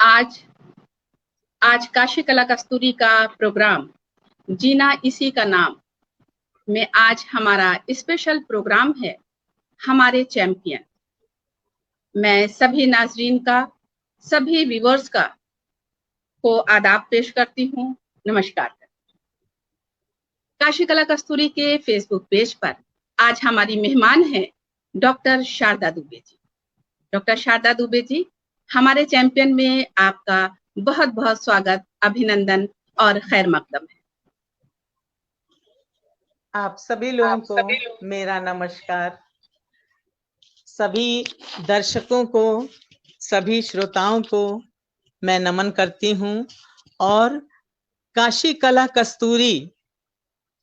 आज आज काशी कला कस्तूरी का प्रोग्राम जीना इसी का नाम में आज हमारा स्पेशल प्रोग्राम है हमारे चैंपियन। मैं सभी नाजरीन का, सभी व्यूअर्स का को आदाब पेश करती हूँ, नमस्कार। काशी कला कस्तूरी के फेसबुक पेज पर आज हमारी मेहमान है डॉक्टर शारदा दुबे जी। डॉक्टर शारदा दुबे जी, हमारे चैंपियन में आपका बहुत बहुत स्वागत, अभिनंदन और खैर मकदम है। आप सभी लोगों को मेरा नमस्कार। सभी दर्शकों को, सभी श्रोताओं को मैं नमन करती हूँ और काशी कला कस्तूरी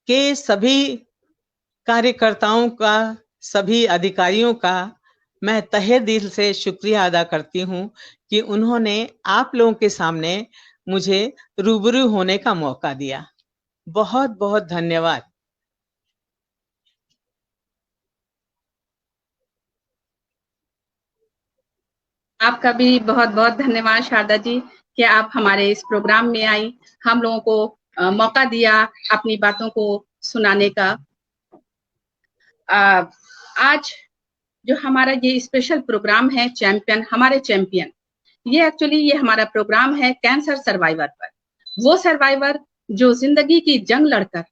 के सभी कार्यकर्ताओं का, सभी अधिकारियों का मैं तहे दिल से शुक्रिया अदा करती हूँ कि उन्होंने आप लोगों के सामने मुझे रूबरू होने का मौका दिया। बहुत बहुत धन्यवाद। आपका भी बहुत बहुत धन्यवाद शारदा जी कि आप हमारे इस प्रोग्राम में आई, हम लोगों को मौका दिया अपनी बातों को सुनाने का। आज जो हमारा ये स्पेशल प्रोग्राम है चैंपियन, हमारे चैंपियन, ये हमारा प्रोग्राम है कैंसर सर्वाइवर पर। वो सर्वाइवर जो जिंदगी की जंग लड़कर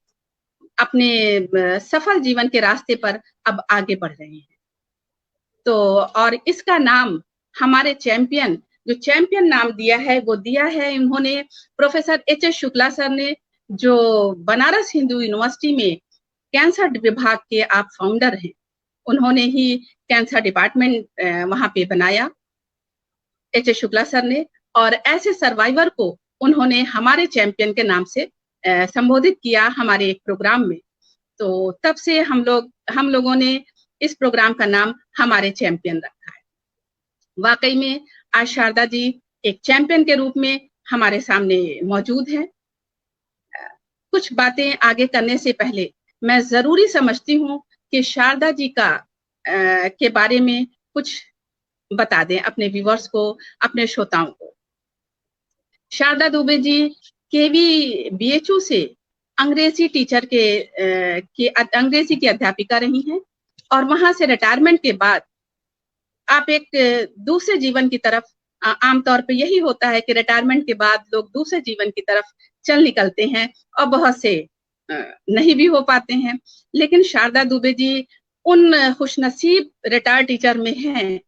अपने सफल जीवन के रास्ते पर अब आगे बढ़ रहे हैं। तो और इसका नाम हमारे चैंपियन, जो चैंपियन नाम दिया है वो दिया है उन्होंने प्रोफेसर एच.एस. शुक्ला सर ने, जो बनारस हिंदू यूनिवर्सिटी में कैंसर विभाग के आप फाउंडर हैं। उन्होंने ही कैंसर डिपार्टमेंट वहां पे बनाया, एच.एस. शुक्ला सर ने, और ऐसे सर्वाइवर को उन्होंने हमारे चैंपियन के नाम से संबोधित किया हमारे एक प्रोग्राम में। तो तब से हम लोगों ने इस प्रोग्राम का नाम हमारे चैंपियन रखा है। वाकई में आज शारदा जी एक चैंपियन के रूप में हमारे सामने मौजूद है। कुछ बातें आगे करने से पहले मैं जरूरी समझती हूँ कि शारदा जी का के बारे में कुछ बता दें अपने व्यूअर्स को, अपने श्रोताओं को। शारदा दुबे जी केवी बीएचयू से अंग्रेजी टीचर अंग्रेजी की अध्यापिका रही हैं और वहां से रिटायरमेंट के बाद आप एक दूसरे जीवन की तरफ, आमतौर पे यही होता है कि रिटायरमेंट के बाद लोग दूसरे जीवन की तरफ चल निकलते हैं और बहुत से नहीं भी हो पाते हैं। लेकिन शारदा दुबे जी उन खुशनसीब रिटायर्ड टीचर में हैं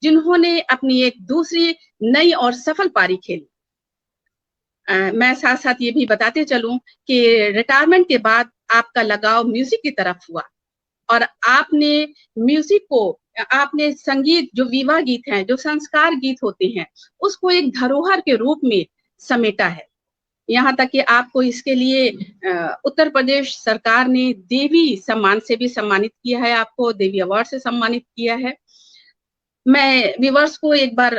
जिन्होंने अपनी एक दूसरी नई और सफल पारी खेली। मैं साथ साथ ये भी बताते चलूं कि रिटायरमेंट के बाद आपका लगाव म्यूजिक की तरफ हुआ और आपने म्यूजिक को, आपने संगीत, जो विवाह गीत हैं, जो संस्कार गीत होते हैं, उसको एक धरोहर के रूप में समेटा है। यहाँ तक कि आपको इसके लिए उत्तर प्रदेश सरकार ने देवी सम्मान से भी सम्मानित किया है, आपको देवी अवार्ड से सम्मानित किया है। मैं व्यूअर्स को एक बार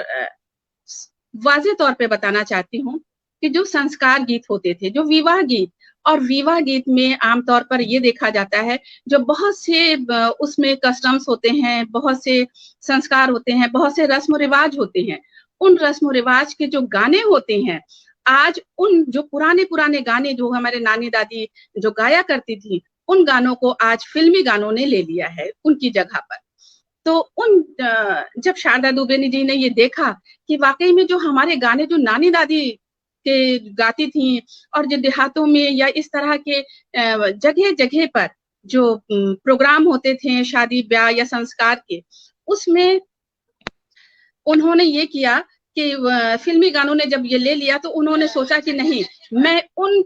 वाज़ेह तौर पे बताना चाहती हूँ कि जो संस्कार गीत होते थे, जो विवाह गीत, और विवाह गीत में आमतौर पर ये देखा जाता है जो बहुत से उसमें कस्टम्स होते हैं, बहुत से संस्कार होते हैं, बहुत से रस्म रिवाज होते हैं। उन रस्म रिवाज के जो गाने होते हैं, आज उन जो पुराने गाने जो हमारे नानी दादी जो गाया करती थी, उन गानों को आज फिल्मी गानों ने ले लिया है उनकी जगह पर। तो जब शारदा दुबे जी ने ये देखा कि वाकई में जो हमारे गाने जो नानी दादी के गाती थी और जो देहातों में या इस तरह के जगह जगह पर जो प्रोग्राम होते थे शादी ब्याह या संस्कार के, उसमें उन्होंने ये किया कि फिल्मी गानों ने जब ये ले लिया तो उन्होंने सोचा कि नहीं, मैं उन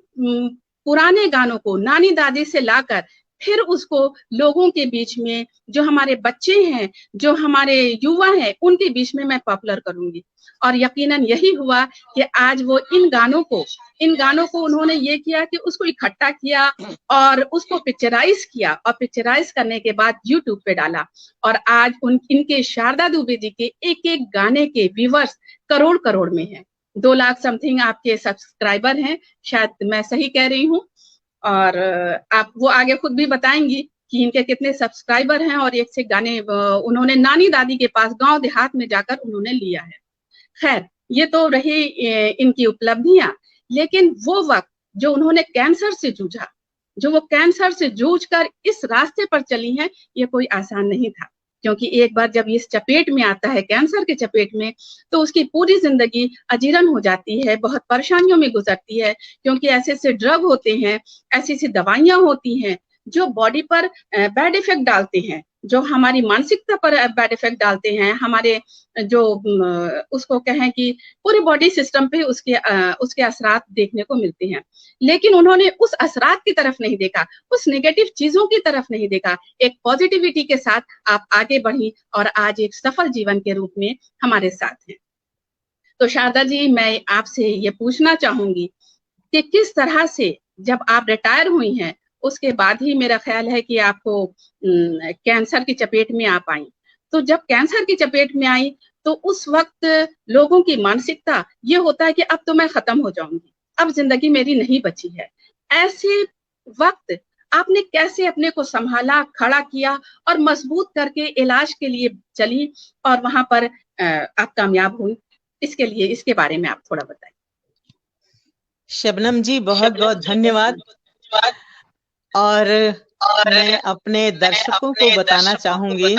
पुराने गानों को नानी दादी से लाकर फिर उसको लोगों के बीच में, जो हमारे बच्चे हैं, जो हमारे युवा हैं, उनके बीच में मैं पॉपुलर करूंगी। और यकीनन यही हुआ कि आज वो इन गानों को उन्होंने ये किया कि उसको इकट्ठा किया और उसको पिक्चराइज किया और पिक्चराइज करने के बाद यूट्यूब पे डाला। और आज इनके शारदा दुबे जी के एक एक गाने के व्यूअर्स करोड़ में हैं। 2 लाख समथिंग आपके सब्सक्राइबर हैं, शायद मैं सही कह रही हूँ। और आप वो आगे खुद भी बताएंगी कि इनके कितने सब्सक्राइबर हैं और एक से गाने उन्होंने नानी दादी के पास गांव देहात में जाकर उन्होंने लिया है। खैर, ये तो रही इनकी उपलब्धियां, लेकिन वो वक्त जो उन्होंने कैंसर से जूझा, जो वो कैंसर से जूझकर इस रास्ते पर चली हैं, ये कोई आसान नहीं था। क्योंकि एक बार जब इस चपेट में आता है, कैंसर के चपेट में, तो उसकी पूरी जिंदगी अजीरन हो जाती है, बहुत परेशानियों में गुजरती है। क्योंकि ऐसे ऐसे ड्रग होते हैं, ऐसी ऐसी दवाइयां होती हैं जो बॉडी पर बैड इफेक्ट डालते हैं, जो हमारी मानसिकता पर बैड इफेक्ट डालते हैं, हमारे जो उसको कहें कि पूरे बॉडी सिस्टम पे उसके असरात देखने को मिलते हैं। लेकिन उन्होंने उस असरात की तरफ नहीं देखा, उस नेगेटिव चीजों की तरफ नहीं देखा। एक पॉजिटिविटी के साथ आप आगे बढ़ी और आज एक सफल जीवन के रूप में हमारे साथ हैं। तो शारदा जी, मैं आपसे ये पूछना चाहूंगी कि किस तरह से जब आप रिटायर हुई हैं, उसके बाद ही मेरा ख्याल है कि आपको कैंसर की चपेट में आप आई। तो जब कैंसर की चपेट में आई, तो उस वक्त लोगों की मानसिकता ये होता है कि अब तो मैं खत्म हो जाऊंगी, अब जिंदगी मेरी नहीं बची है। ऐसे वक्त आपने कैसे अपने को संभाला, खड़ा किया और मजबूत करके इलाज के लिए चली और वहां पर आप कामयाब हुई? इसके लिए, इसके बारे में आप थोड़ा बताइए। शबनम जी, बहुत बहुत धन्यवाद। और मैं अपने दर्शकों को बताना चाहूंगी,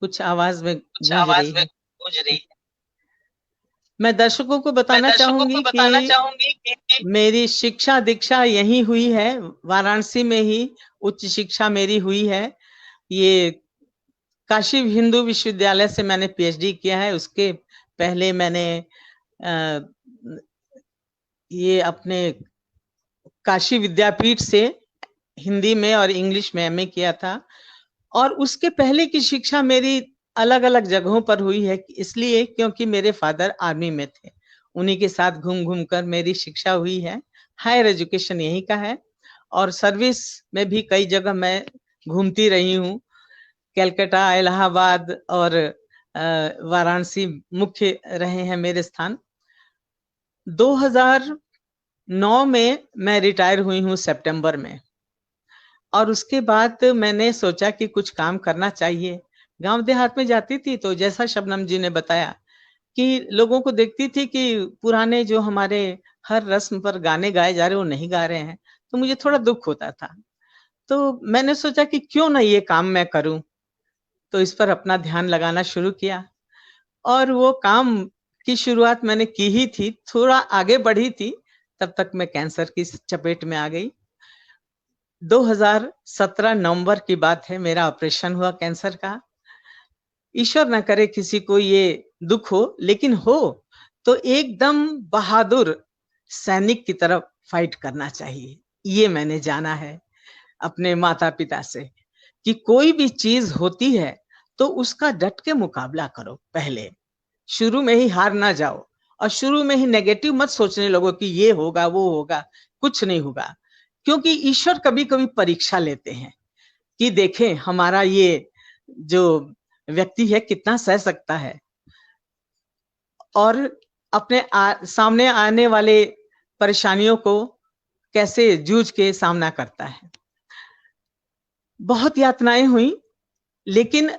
कुछ आवाज में गूंज रही है। मैं दर्शकों को बताना चाहूंगी कि मेरी शिक्षा दीक्षा यही हुई है, वाराणसी में ही उच्च शिक्षा मेरी हुई है। ये काशी हिंदू विश्वविद्यालय से मैंने पीएचडी किया है। उसके पहले मैंने ये अपने काशी विद्यापीठ से हिंदी में और इंग्लिश में एमए किया था। और उसके पहले की शिक्षा मेरी अलग अलग जगहों पर हुई है, इसलिए क्योंकि मेरे फादर आर्मी में थे, उन्हीं के साथ घूम घूम कर मेरी शिक्षा हुई है। हायर एजुकेशन यहीं का है और सर्विस में भी कई जगह मैं घूमती रही हूँ। कलकत्ता, इलाहाबाद और वाराणसी मुख्य रहे हैं मेरे स्थान। 2009 में मैं रिटायर हुई हूँ सितंबर में। और उसके बाद मैंने सोचा कि कुछ काम करना चाहिए। गांव देहात में जाती थी तो जैसा शबनम जी ने बताया कि लोगों को देखती थी कि पुराने जो हमारे हर रस्म पर गाने गाए जा रहे वो नहीं गा रहे हैं, तो मुझे थोड़ा दुख होता था। तो मैंने सोचा कि क्यों ना ये काम मैं करूं, तो इस पर अपना ध्यान लगाना शुरू किया। और वो काम की शुरुआत मैंने की ही थी, थोड़ा आगे बढ़ी थी, तब तक मैं कैंसर की चपेट में आ गई। 2017 नवंबर की बात है, मेरा ऑपरेशन हुआ कैंसर का। ईश्वर ना करे किसी को ये दुख हो, लेकिन हो तो एकदम बहादुर सैनिक की तरफ फाइट करना चाहिए। ये मैंने जाना है अपने माता पिता से कि कोई भी चीज होती है तो उसका डट के मुकाबला करो। पहले शुरू में ही हार ना जाओ और शुरू में ही नेगेटिव मत सोचने लगो कि ये होगा वो होगा। कुछ नहीं होगा, क्योंकि ईश्वर कभी कभी परीक्षा लेते हैं कि देखें हमारा ये जो व्यक्ति है कितना सह सकता है और अपने सामने आने वाले परेशानियों को कैसे जूझ के सामना करता है। बहुत यातनाएं हुई, लेकिन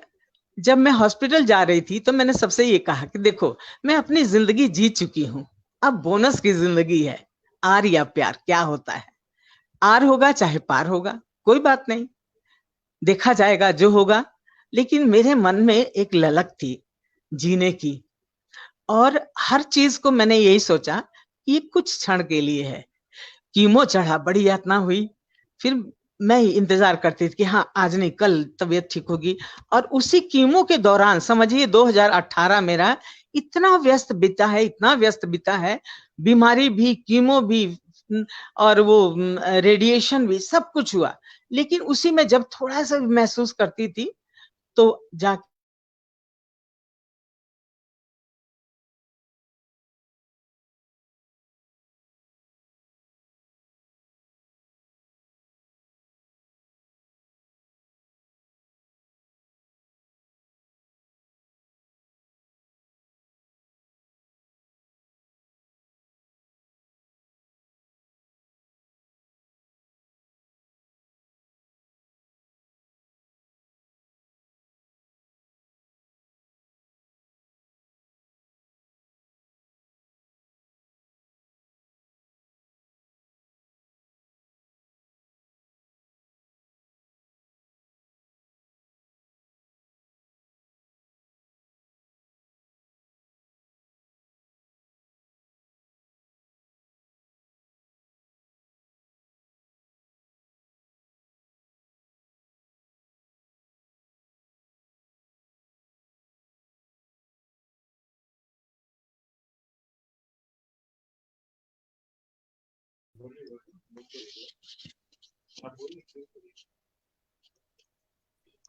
जब मैं हॉस्पिटल जा रही थी तो मैंने सबसे ये कहा कि देखो मैं अपनी जिंदगी जी चुकी हूं, अब बोनस की जिंदगी है। आर या प्यार क्या होता है, आर होगा चाहे पार होगा, कोई बात नहीं, देखा जाएगा जो होगा। लेकिन मेरे मन में एक ललक थी जीने की, और हर चीज को मैंने यही सोचा ये कुछ क्षण के लिए है। कीमो चढ़ा, बड़ी यातना हुई, फिर मैं इंतजार करती थी कि हाँ आज नहीं कल तबीयत ठीक होगी। और उसी कीमो के दौरान समझिए 2018 मेरा इतना व्यस्त बीता है, इतना व्यस्त बीता है, बीमारी भी, कीमो भी, और वो रेडिएशन भी, सब कुछ हुआ। लेकिन उसी में जब थोड़ा सा महसूस करती थी तो जा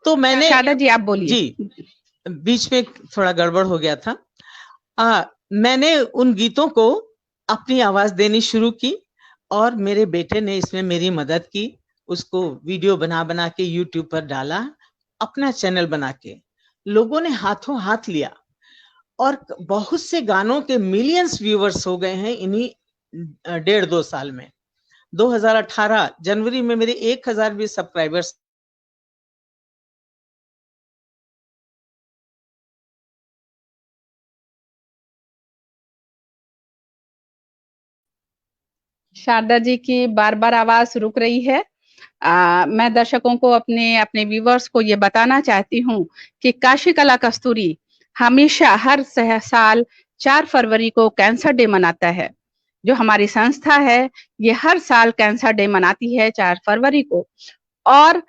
तो मैंने शारदा जी आप बोलिए। जी, बीच में थोड़ा गड़बड़ हो गया था। मैंने उन गीतों को अपनी आवाज देनी शुरू की और मेरे बेटे ने इसमें मेरी मदद की। उसको वीडियो बना बना के यूट्यूब पर डाला, अपना चैनल बना के लोगों ने हाथों हाथ लिया और बहुत से गानों के मिलियंस व्यूअर्स हो गए हैं इन्हीं 1.5-2 साल में। 2018 जनवरी में मेरे 1000 भी सब्सक्राइबर्स। शारदा जी की बार बार आवाज रुक रही है। मैं दर्शकों को अपने अपने व्यूवर्स को ये बताना चाहती हूँ कि काशी कला कस्तूरी हमेशा हर साल 4 फरवरी को कैंसर डे मनाता है। जो हमारी संस्था है ये हर साल कैंसर डे मनाती है 4 फरवरी को। और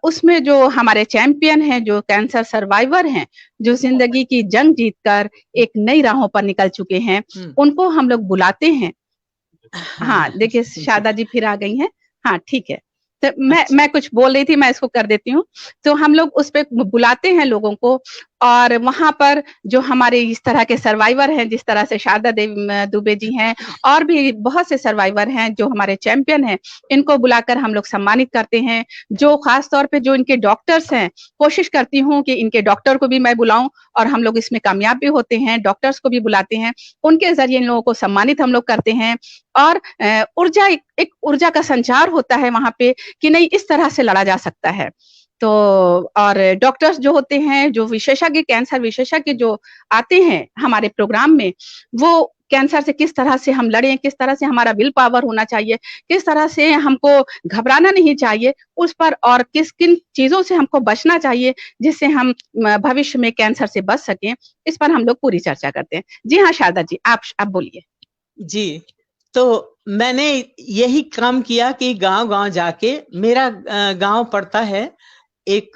उसमें जो हमारे चैंपियन हैं, जो कैंसर सर्वाइवर हैं, जो जिंदगी की जंग जीतकर एक नई राहों पर निकल चुके हैं, उनको हम लोग बुलाते हैं। हाँ, देखिए शारदा जी फिर आ गई हैं। हाँ, ठीक है। तो मैं कुछ बोल रही थी, मैं इसको कर देती हूँ। तो हम लोग उस पे बुलाते हैं लोगों को और वहाँ पर जो हमारे इस तरह के सर्वाइवर हैं, जिस तरह से शारदा देवी दुबे जी हैं और भी बहुत से सर्वाइवर हैं जो हमारे चैंपियन हैं, इनको बुलाकर हम लोग सम्मानित करते हैं। जो खास तौर पे जो इनके डॉक्टर्स हैं, कोशिश करती हूँ कि इनके डॉक्टर को भी मैं बुलाऊं और हम लोग इसमें कामयाब भी होते हैं। डॉक्टर्स को भी बुलाते हैं, उनके जरिए इन लोगों को सम्मानित हम लोग करते हैं। और ऊर्जा एक ऊर्जा का संचार होता है वहाँ पे कि नहीं इस तरह से लड़ा जा सकता है। तो और डॉक्टर्स जो होते हैं, जो विशेषज्ञ कैंसर विशेषज्ञ जो आते हैं हमारे प्रोग्राम में, वो कैंसर से किस तरह से हम लड़ें, किस तरह से हमारा विल पावर होना चाहिए, किस तरह से हमको घबराना नहीं चाहिए उस पर, और किन चीजों से हमको बचना चाहिए जिससे हम भविष्य में कैंसर से बच सकें, इस पर हम लोग पूरी चर्चा करते हैं। जी हाँ शारदा जी, आप बोलिए। जी, तो मैंने यही काम किया कि गांव-गांव जाके, मेरा गांव पड़ता है, एक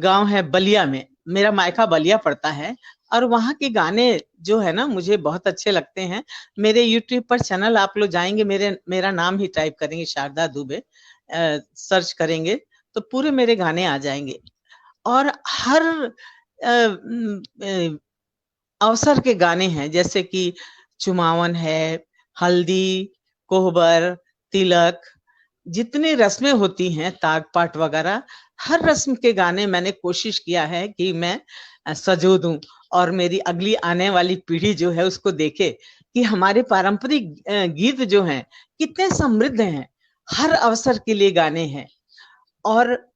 गांव है बलिया में, मेरा मायका बलिया पड़ता है और वहाँ के गाने जो है ना मुझे बहुत अच्छे लगते हैं। मेरे यूट्यूब पर चैनल आप लोग जाएंगे, मेरा नाम ही टाइप करेंगे शारदा दुबे, सर्च करेंगे तो पूरे मेरे गाने आ जाएंगे। और हर अवसर के गाने हैं, जैसे कि चुमावन है, हल्दी, कोहबर, तिलक, जितनी रस्में होती हैं, ताग पाट वगैरह, हर रस्म के गाने मैंने कोशिश किया है कि मैं सजो दूं और मेरी अगली आने वाली पीढ़ी जो है उसको देखे कि हमारे पारंपरिक गीत जो हैं कितने समृद्ध हैं। हर अवसर के लिए गाने हैं और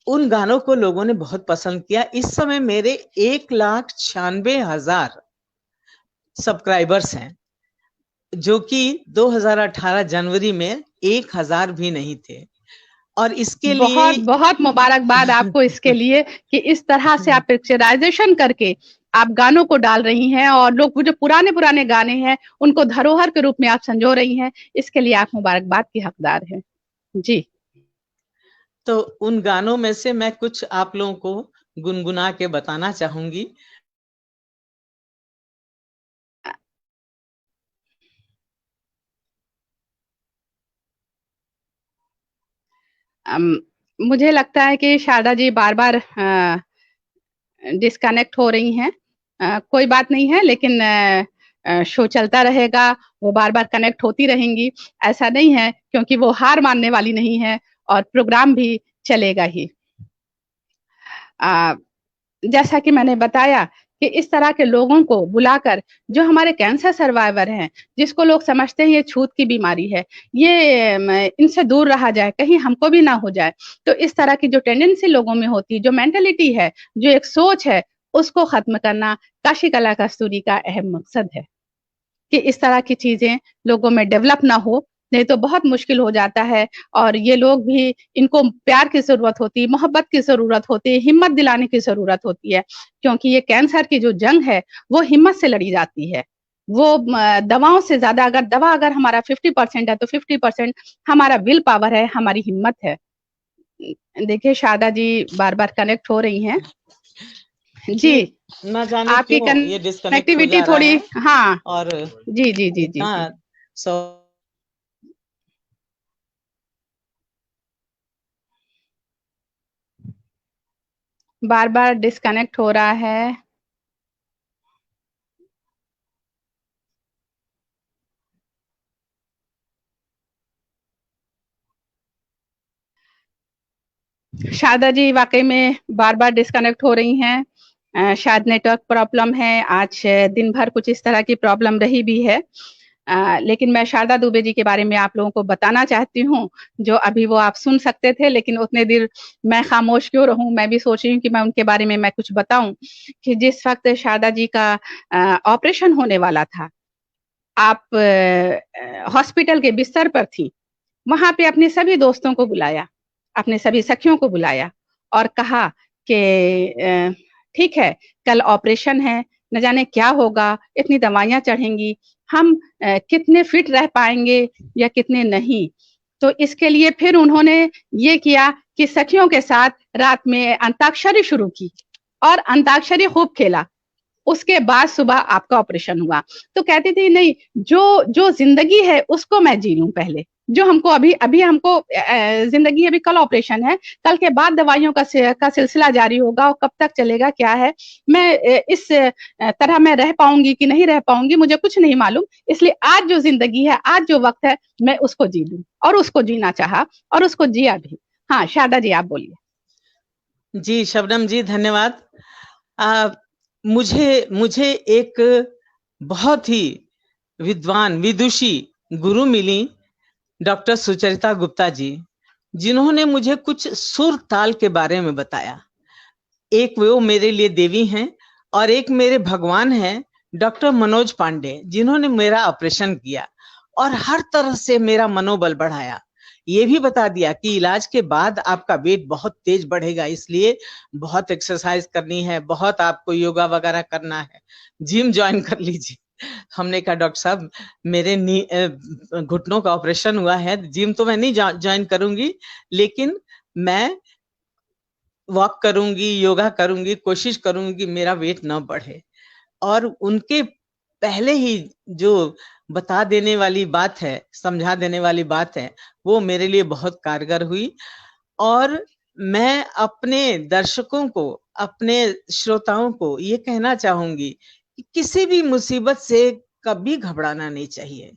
उन गानों को लोगों ने बहुत पसंद किया। इस समय मेरे 1,96,000 सब्सक्राइबर्स हैं, जो कि 2018 जनवरी में 1000 भी नहीं थे। और इसके बहुत लिए बहुत मुबारकबाद आपको इसके लिए कि इस तरह से आप पिक्चराइजेशन करके आप गानों को डाल रही हैं और लोग जो पुराने पुराने गाने हैं उनको धरोहर के रूप में आप संजो रही हैं, इसके लिए आप मुबारकबाद की हकदार हैं। जी, तो उन गानों में से मैं कुछ आप लोगों को गुनगुना के बताना चाहूंगी। मुझे लगता है कि शारदा जी बार बार डिस्कनेक्ट हो रही हैं। कोई बात नहीं है, लेकिन शो चलता रहेगा, वो बार बार कनेक्ट होती रहेंगी, ऐसा नहीं है, क्योंकि वो हार मानने वाली नहीं है और प्रोग्राम भी चलेगा ही। जैसा कि मैंने बताया कि इस तरह के लोगों को बुलाकर, जो हमारे कैंसर सर्वाइवर हैं, जिसको लोग समझते हैं ये छूत की बीमारी है, ये इनसे दूर रहा जाए, कहीं हमको भी ना हो जाए, तो इस तरह की जो टेंडेंसी लोगों में होती है, जो मेंटेलिटी है, जो एक सोच है, उसको खत्म करना काशी कला कस्तूरी का अहम मकसद है कि इस तरह की चीजें लोगों में डेवलप ना हो, नहीं तो बहुत मुश्किल हो जाता है। और ये लोग भी, इनको प्यार की जरूरत होती है, मोहब्बत की जरूरत होती है, हिम्मत दिलाने की जरूरत होती है, क्योंकि ये कैंसर की जो जंग है वो हिम्मत से लड़ी जाती है। वो दवाओं से ज्यादा, अगर दवा अगर हमारा 50% है तो 50% हमारा विल पावर है, हमारी हिम्मत है। देखिए शारदा जी बार बार कनेक्ट हो रही हैं। जी, ना जाने आपकी क्यों ये डिस्कनेक्ट हो कनेक्टिविटी जा रहा थोड़ी, है। हाँ और जी जी जी जी जी। हाँ, बार बार डिस्कनेक्ट हो रहा है। शारदा जी वाकई में बार बार डिस्कनेक्ट हो रही हैं। शायद नेटवर्क प्रॉब्लम है। आज दिन भर कुछ इस तरह की प्रॉब्लम रही भी है। लेकिन मैं शारदा दुबे जी के बारे में आप लोगों को बताना चाहती हूँ, जो अभी वो आप सुन सकते थे, लेकिन उतने देर मैं खामोश क्यों रहूं। मैं भी सोच रही हूँ कि मैं उनके बारे में मैं कुछ बताऊं कि जिस वक्त शारदा जी का ऑपरेशन होने वाला था, आप हॉस्पिटल के बिस्तर पर थी। वहां पे अपने सभी दोस्तों को बुलाया, अपने सभी सखियों को बुलाया और कहा कि ठीक है, कल ऑपरेशन है, न जाने क्या होगा, इतनी दवाइयां चढ़ेंगी, हम कितने फिट रह पाएंगे या कितने नहीं। तो इसके लिए फिर उन्होंने ये किया कि सखियों के साथ रात में अंताक्षरी शुरू की और अंताक्षरी खूब खेला। उसके बाद सुबह आपका ऑपरेशन हुआ। तो कहती थी नहीं, जो जो जिंदगी है उसको मैं जी लूं पहले। जो हमको अभी अभी हमको जिंदगी, अभी कल ऑपरेशन है, कल के बाद दवाइयों का सिलसिला जारी होगा और कब तक चलेगा क्या है, मैं इस तरह मैं रह पाऊंगी कि नहीं रह पाऊंगी मुझे कुछ नहीं मालूम। इसलिए आज जो जिंदगी है, आज जो वक्त है, मैं उसको जी लूं। और उसको जीना चाहा और उसको जिया भी। हाँ शारदा जी आप बोलिए। जी शबनम जी धन्यवाद। आ, मुझे एक बहुत ही विद्वान विदुषी गुरु मिली, डॉक्टर सुचरिता गुप्ता जी, जिन्होंने मुझे कुछ सुर ताल के बारे में बताया। एक वो मेरे लिए देवी हैं और एक मेरे भगवान हैं, डॉक्टर मनोज पांडे, जिन्होंने मेरा ऑपरेशन किया और हर तरह से मेरा मनोबल बढ़ाया। ये भी बता दिया कि इलाज के बाद आपका वेट बहुत तेज बढ़ेगा, इसलिए बहुत एक्सरसाइज करनी है, बहुत आपको योगा वगैरह करना है, जिम ज्वाइन कर लीजिए। हमने कहा डॉक्टर साहब मेरे घुटनों का ऑपरेशन हुआ है, जिम तो मैं नहीं ज्वाइन करूंगी, लेकिन मैं वॉक करूंगी, योगा करूंगी, कोशिश करूंगी कि मेरा वेट ना बढ़े। और उनके पहले ही जो बता देने वाली बात है, समझा देने वाली बात है, वो मेरे लिए बहुत कारगर हुई। और मैं अपने दर्शकों को, अपने श्रोताओं को ये कहना चाहूंगी कि किसी भी मुसीबत से कभी घबराना नहीं चाहिए,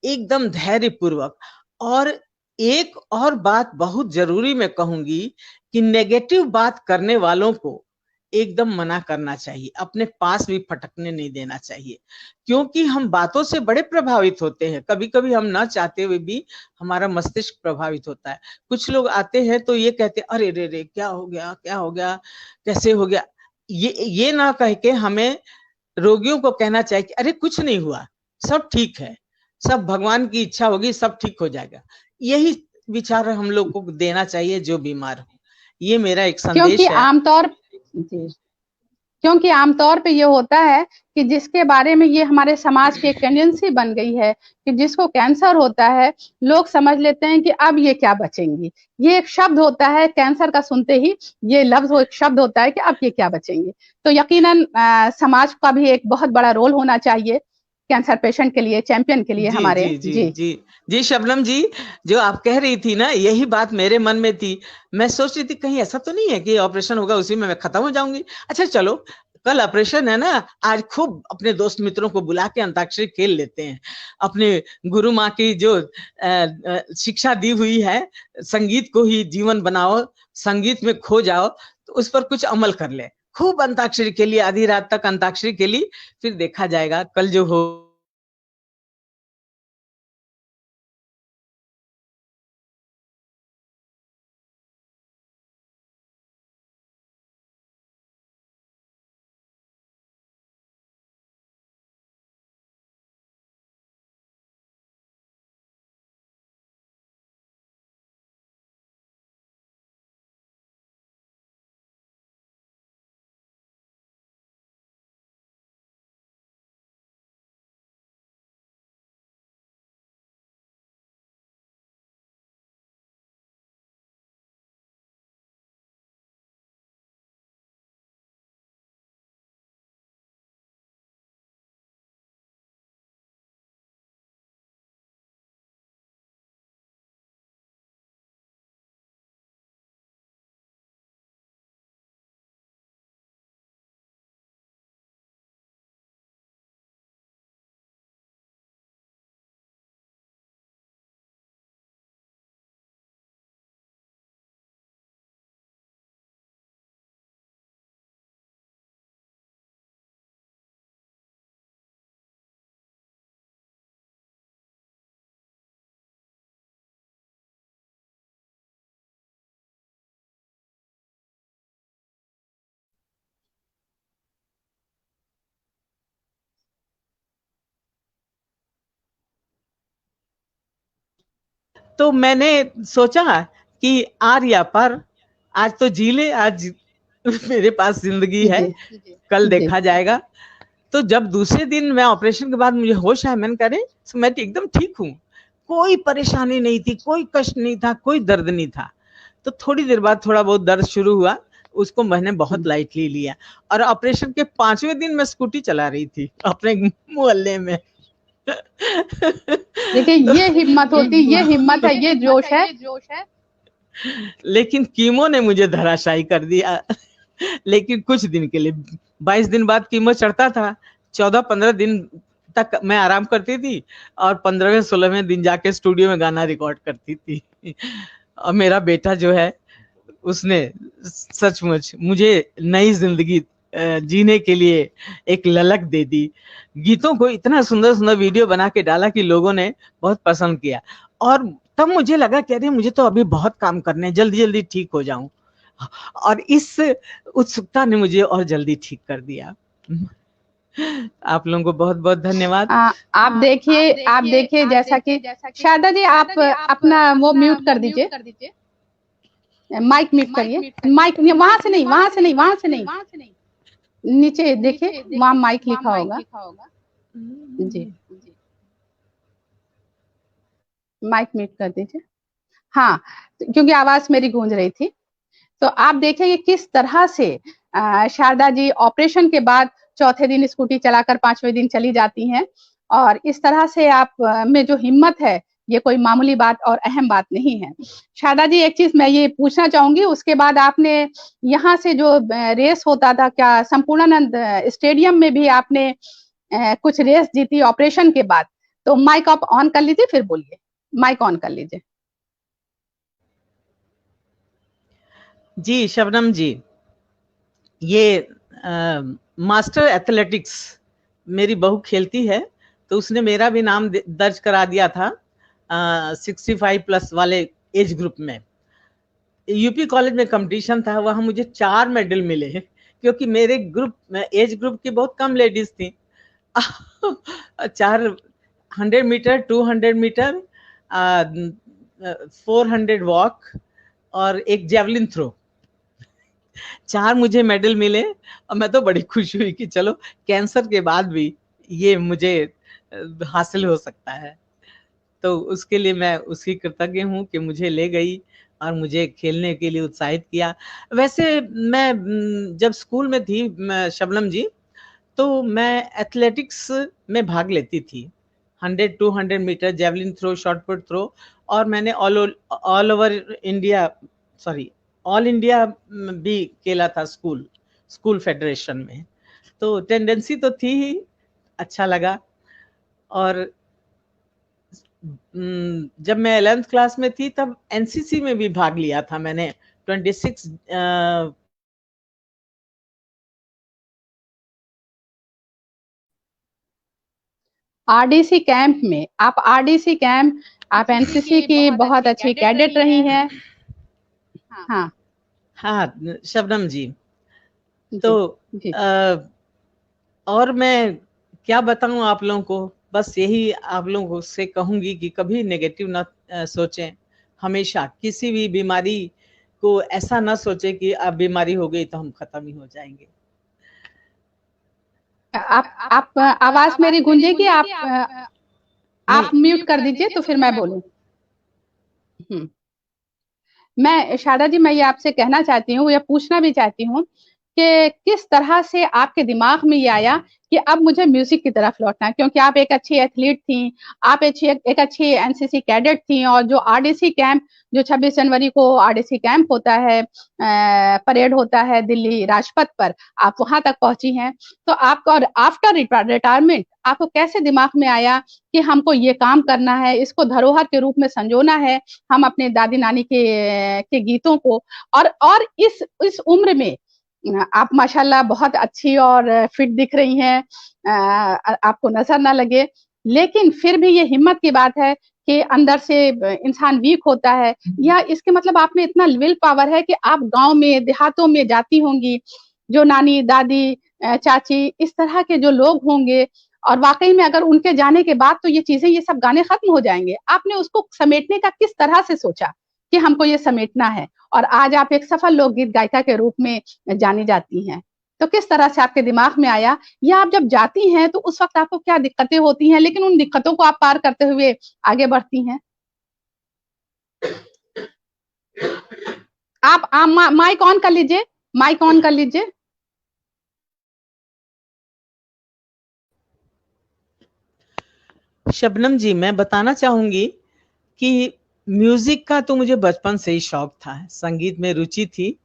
एकदम धैर्य पूर्वक। और एक और बात बहुत जरूरी मैं कहूंगी कि नेगेटिव बात करने वालों को एकदम मना करना चाहिए, अपने पास भी फटकने नहीं देना चाहिए, क्योंकि हम बातों से बड़े प्रभावित होते हैं। कभी कभी हम ना चाहते हुए भी हमारा मस्तिष्क प्रभावित होता है। कुछ लोग आते हैं तो ये कहते हैं अरे रे रे क्या हो गया, क्या हो गया, कैसे हो गया। ये ना कह के हमें रोगियों को कहना चाहिए कि अरे कुछ नहीं हुआ, सब ठीक है, सब भगवान की इच्छा होगी, सब ठीक हो जाएगा। यही विचार हम लोग को देना चाहिए जो बीमार हो। ये मेरा एक क्योंकि संदेश है। आमतौर जी, क्योंकि आमतौर पे ये होता है कि जिसके बारे में ये हमारे समाज की एक टेंडेंसी बन गई है कि जिसको कैंसर होता है, लोग समझ लेते हैं कि अब ये क्या बचेंगी। ये एक शब्द होता है, कैंसर का सुनते ही ये लफ्ज वो एक शब्द होता है कि अब ये क्या बचेंगे। तो यकीनन समाज का भी एक बहुत बड़ा रोल होना चाहिए कैंसर पेशेंट के लिए, चैंपियन के लिए जी हमारे। जी जी जी जी जी शबनम जी, जो आप कह रही थी ना, यही बात मेरे मन में थी। मैं सोच रही थी कहीं ऐसा तो नहीं है कि ऑपरेशन होगा उसी में मैं खत्म हो जाऊंगी। अच्छा चलो, कल ऑपरेशन है ना, आज खूब अपने दोस्त मित्रों को बुला के अंताक्षरी खेल लेते हैं। अपने गुरु माँ की जो शिक्षा दी हुई है, संगीत को ही जीवन बनाओ, संगीत में खो जाओ, तो उस पर कुछ अमल कर ले। खूब अंताक्षरी खेली, आधी रात तक अंताक्षरी खेली, फिर देखा जाएगा कल जो हो। तो मैंने सोचा कि आर या पर, आज तो जी ले, आज मेरे पास जिंदगी है, कल देखा जाएगा। तो जब दूसरे दिन मैं ऑपरेशन के बाद मुझे होश आया, मैंने कहा मैं एकदम ठीक हूँ, कोई परेशानी नहीं थी, कोई कष्ट नहीं था, कोई दर्द नहीं था। तो थोड़ी देर बाद थोड़ा बहुत दर्द शुरू हुआ, उसको मैंने बहुत लाइटली लिया, और ऑपरेशन के 5वें दिन मैं स्कूटी चला रही थी अपने मोहल्ले में। देखिए ये हिम्मत होती, ये हिम्मत है, ये जोश है। लेकिन कीमो ने मुझे धराशायी कर दिया। लेकिन कुछ दिन के लिए, 22 दिन बाद कीमो चढ़ता था, 14-15 दिन तक मैं आराम करती थी, और 15वें-16वें दिन जाके स्टूडियो में गाना रिकॉर्ड करती थी। और मेरा बेटा जो है, उसने सचमुच मुझे नई जिंदगी जीने के लिए एक ललक दे दी। गीतों को इतना सुंदर सुंदर वीडियो बना के डाला कि लोगों ने बहुत पसंद किया, और तब मुझे लगा कि अरे मुझे तो अभी बहुत काम करने हैं, जल्दी जल्दी ठीक हो जाऊं, और इस उत्सुकता ने मुझे और जल्दी ठीक कर दिया। आप लोगों को बहुत बहुत धन्यवाद। आप देखिए जैसा कि शारदा जी, आप अपना वो म्यूट कर दीजिए, माइक म्यूट करिए, माइक वहां से नहीं, नीचे देखिए, वहां माइक लिखा होगा जी, माइक म्यूट कर दीजिए। हाँ, क्योंकि आवाज मेरी गूंज रही थी। तो आप देखेंगे किस तरह से शारदा जी ऑपरेशन के बाद चौथे दिन स्कूटी चलाकर 5वें दिन चली जाती हैं, और इस तरह से आप में जो हिम्मत है, ये कोई मामूली बात और अहम बात नहीं है। शारदा जी, एक चीज मैं ये पूछना चाहूंगी, उसके बाद आपने यहाँ से जो रेस होता था, क्या संपूर्णानंद स्टेडियम में भी आपने कुछ रेस जीती ऑपरेशन के बाद? तो माइक आप ऑन कर लीजिए, फिर बोलिए, माइक ऑन कर लीजिए। जी शबनम जी, ये मास्टर एथलेटिक्स मेरी बहू खेलती है, तो उसने मेरा भी नाम दर्ज करा दिया था 65 प्लस वाले एज ग्रुप में। यूपी कॉलेज में कंपटीशन था, वहां मुझे 4 मेडल मिले, क्योंकि मेरे ग्रुप एज ग्रुप की बहुत कम लेडीज थी। 400 मीटर, 200 मीटर, 400 वॉक और एक जेवलिन थ्रो, 4 मुझे मेडल मिले। और मैं तो बड़ी खुश हुई कि चलो कैंसर के बाद भी ये मुझे हासिल हो सकता है। तो उसके लिए मैं उसकी कृतज्ञ हूँ कि मुझे ले गई और मुझे खेलने के लिए उत्साहित किया। वैसे मैं जब स्कूल में थी शबनम जी, तो मैं एथलेटिक्स में भाग लेती थी, 100-200 metre, javelin throw, short put throw, और मैंने all over India, sorry all India भी खेला था स्कूल फेडरेशन में। तो टेंडेंसी तो थी ही, अच्छा लगा। और जब मैं 11th क्लास में थी तब एनसीसी में भी भाग लिया था मैंने। 26 आरडीसी कैंप में, आप एनसीसी की बहुत अच्छी कैडेट रही हैं। हाँ शबनम जी, तो और मैं क्या बताऊं आप लोगों को, बस यही आप लोगों से कहूंगी कि कभी नेगेटिव ना सोचें। हमेशा किसी भी बीमारी को ऐसा ना सोचे कि अब बीमारी हो गई तो हम खत्म ही हो जाएंगे। आप आवाज मेरी गूंजेगी, आप म्यूट कर दीजिए तो फिर मैं बोलूं। मैं शारदा जी, मैं ये आपसे कहना चाहती हूँ या पूछना भी चाहती हूँ कि किस तरह से आपके दिमाग में ये आया कि अब मुझे म्यूजिक की तरफ लौटना है, क्योंकि आप एक अच्छी एथलीट थी, आप एक अच्छी एनसीसी कैडेट थी, और जो आरडीसी कैंप, जो 26 जनवरी को आरडीसी कैंप होता है, परेड होता है दिल्ली राजपथ पर, आप वहां तक पहुंची हैं। तो आपका आफ्टर रिटायरमेंट आपको कैसे दिमाग में आया कि हमको ये काम करना है, इसको धरोहर के रूप में संजोना है, हम अपने दादी नानी के गीतों को, और इस उम्र में आप माशाल्लाह बहुत अच्छी और फिट दिख रही हैं, आपको नजर ना लगे, लेकिन फिर भी ये हिम्मत की बात है कि अंदर से इंसान वीक होता है, या इसके मतलब आप में इतना विल पावर है कि आप गांव में, देहातों में जाती होंगी, जो नानी, दादी, चाची, इस तरह के जो लोग होंगे, और वाकई में अगर उनके जाने के बाद तो ये चीजें, ये सब गाने खत्म हो जाएंगे। आपने उसको समेटने का किस तरह से सोचा कि हमको ये समेटना है, और आज आप एक सफल लोकगीत गायिका के रूप में जानी जाती हैं। तो किस तरह से आपके दिमाग में आया, या आप जब जाती हैं तो उस वक्त आपको क्या दिक्कतें होती हैं, लेकिन उन दिक्कतों को आप पार करते हुए आगे बढ़ती हैं? आप माइक ऑन कर लीजिए, माइक ऑन कर लीजिए। शबनम जी, मैं बताना चाहूंगी कि म्यूजिक का तो मुझे बचपन से ही शौक था, संगीत में रुचि थी,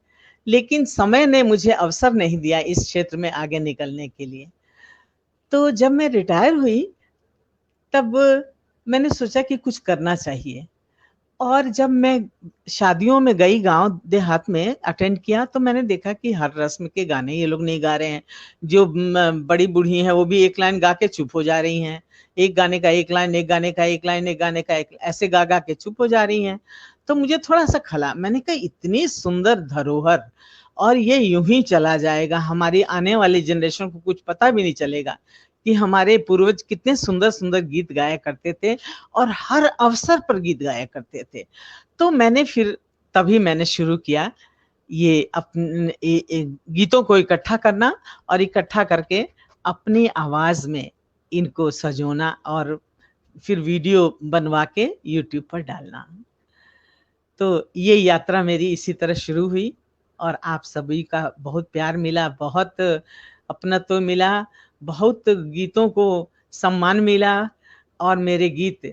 लेकिन समय ने मुझे अवसर नहीं दिया इस क्षेत्र में आगे निकलने के लिए। तो जब मैं रिटायर हुई तब मैंने सोचा कि कुछ करना चाहिए, और जब मैं शादियों में गई गांव देहात में अटेंड किया तो मैंने देखा कि हर रस्म के गाने ये लोग नहीं गा रहे हैं। जो बड़ी बूढ़ी हैं वो भी एक लाइन गा के चुप हो जा रही हैं, एक गाने का एक लाइन, एक गाने का एक लाइन, एक गाने का एक, ऐसे गा गा के चुप हो जा रही हैं। तो मुझे थोड़ा सा खला, मैंने कहा इतनी सुंदर धरोहर और ये यूं ही चला जाएगा, हमारी आने वाली जनरेशन को कुछ पता भी नहीं चलेगा कि हमारे पूर्वज कितने सुंदर सुंदर गीत गाया करते थे और हर अवसर पर गीत गाया करते थे। तो मैंने फिर तभी मैंने शुरू किया ये अपने गीतों को इकट्ठा करना और इकट्ठा करके अपनी आवाज में इनको सजोना और फिर वीडियो बनवा के यूट्यूब पर डालना। तो ये यात्रा मेरी इसी तरह शुरू हुई और आप सभी का बहुत प्यार मिला, बहुत अपनत्व मिला, बहुत गीतों को सम्मान मिला, और मेरे गीत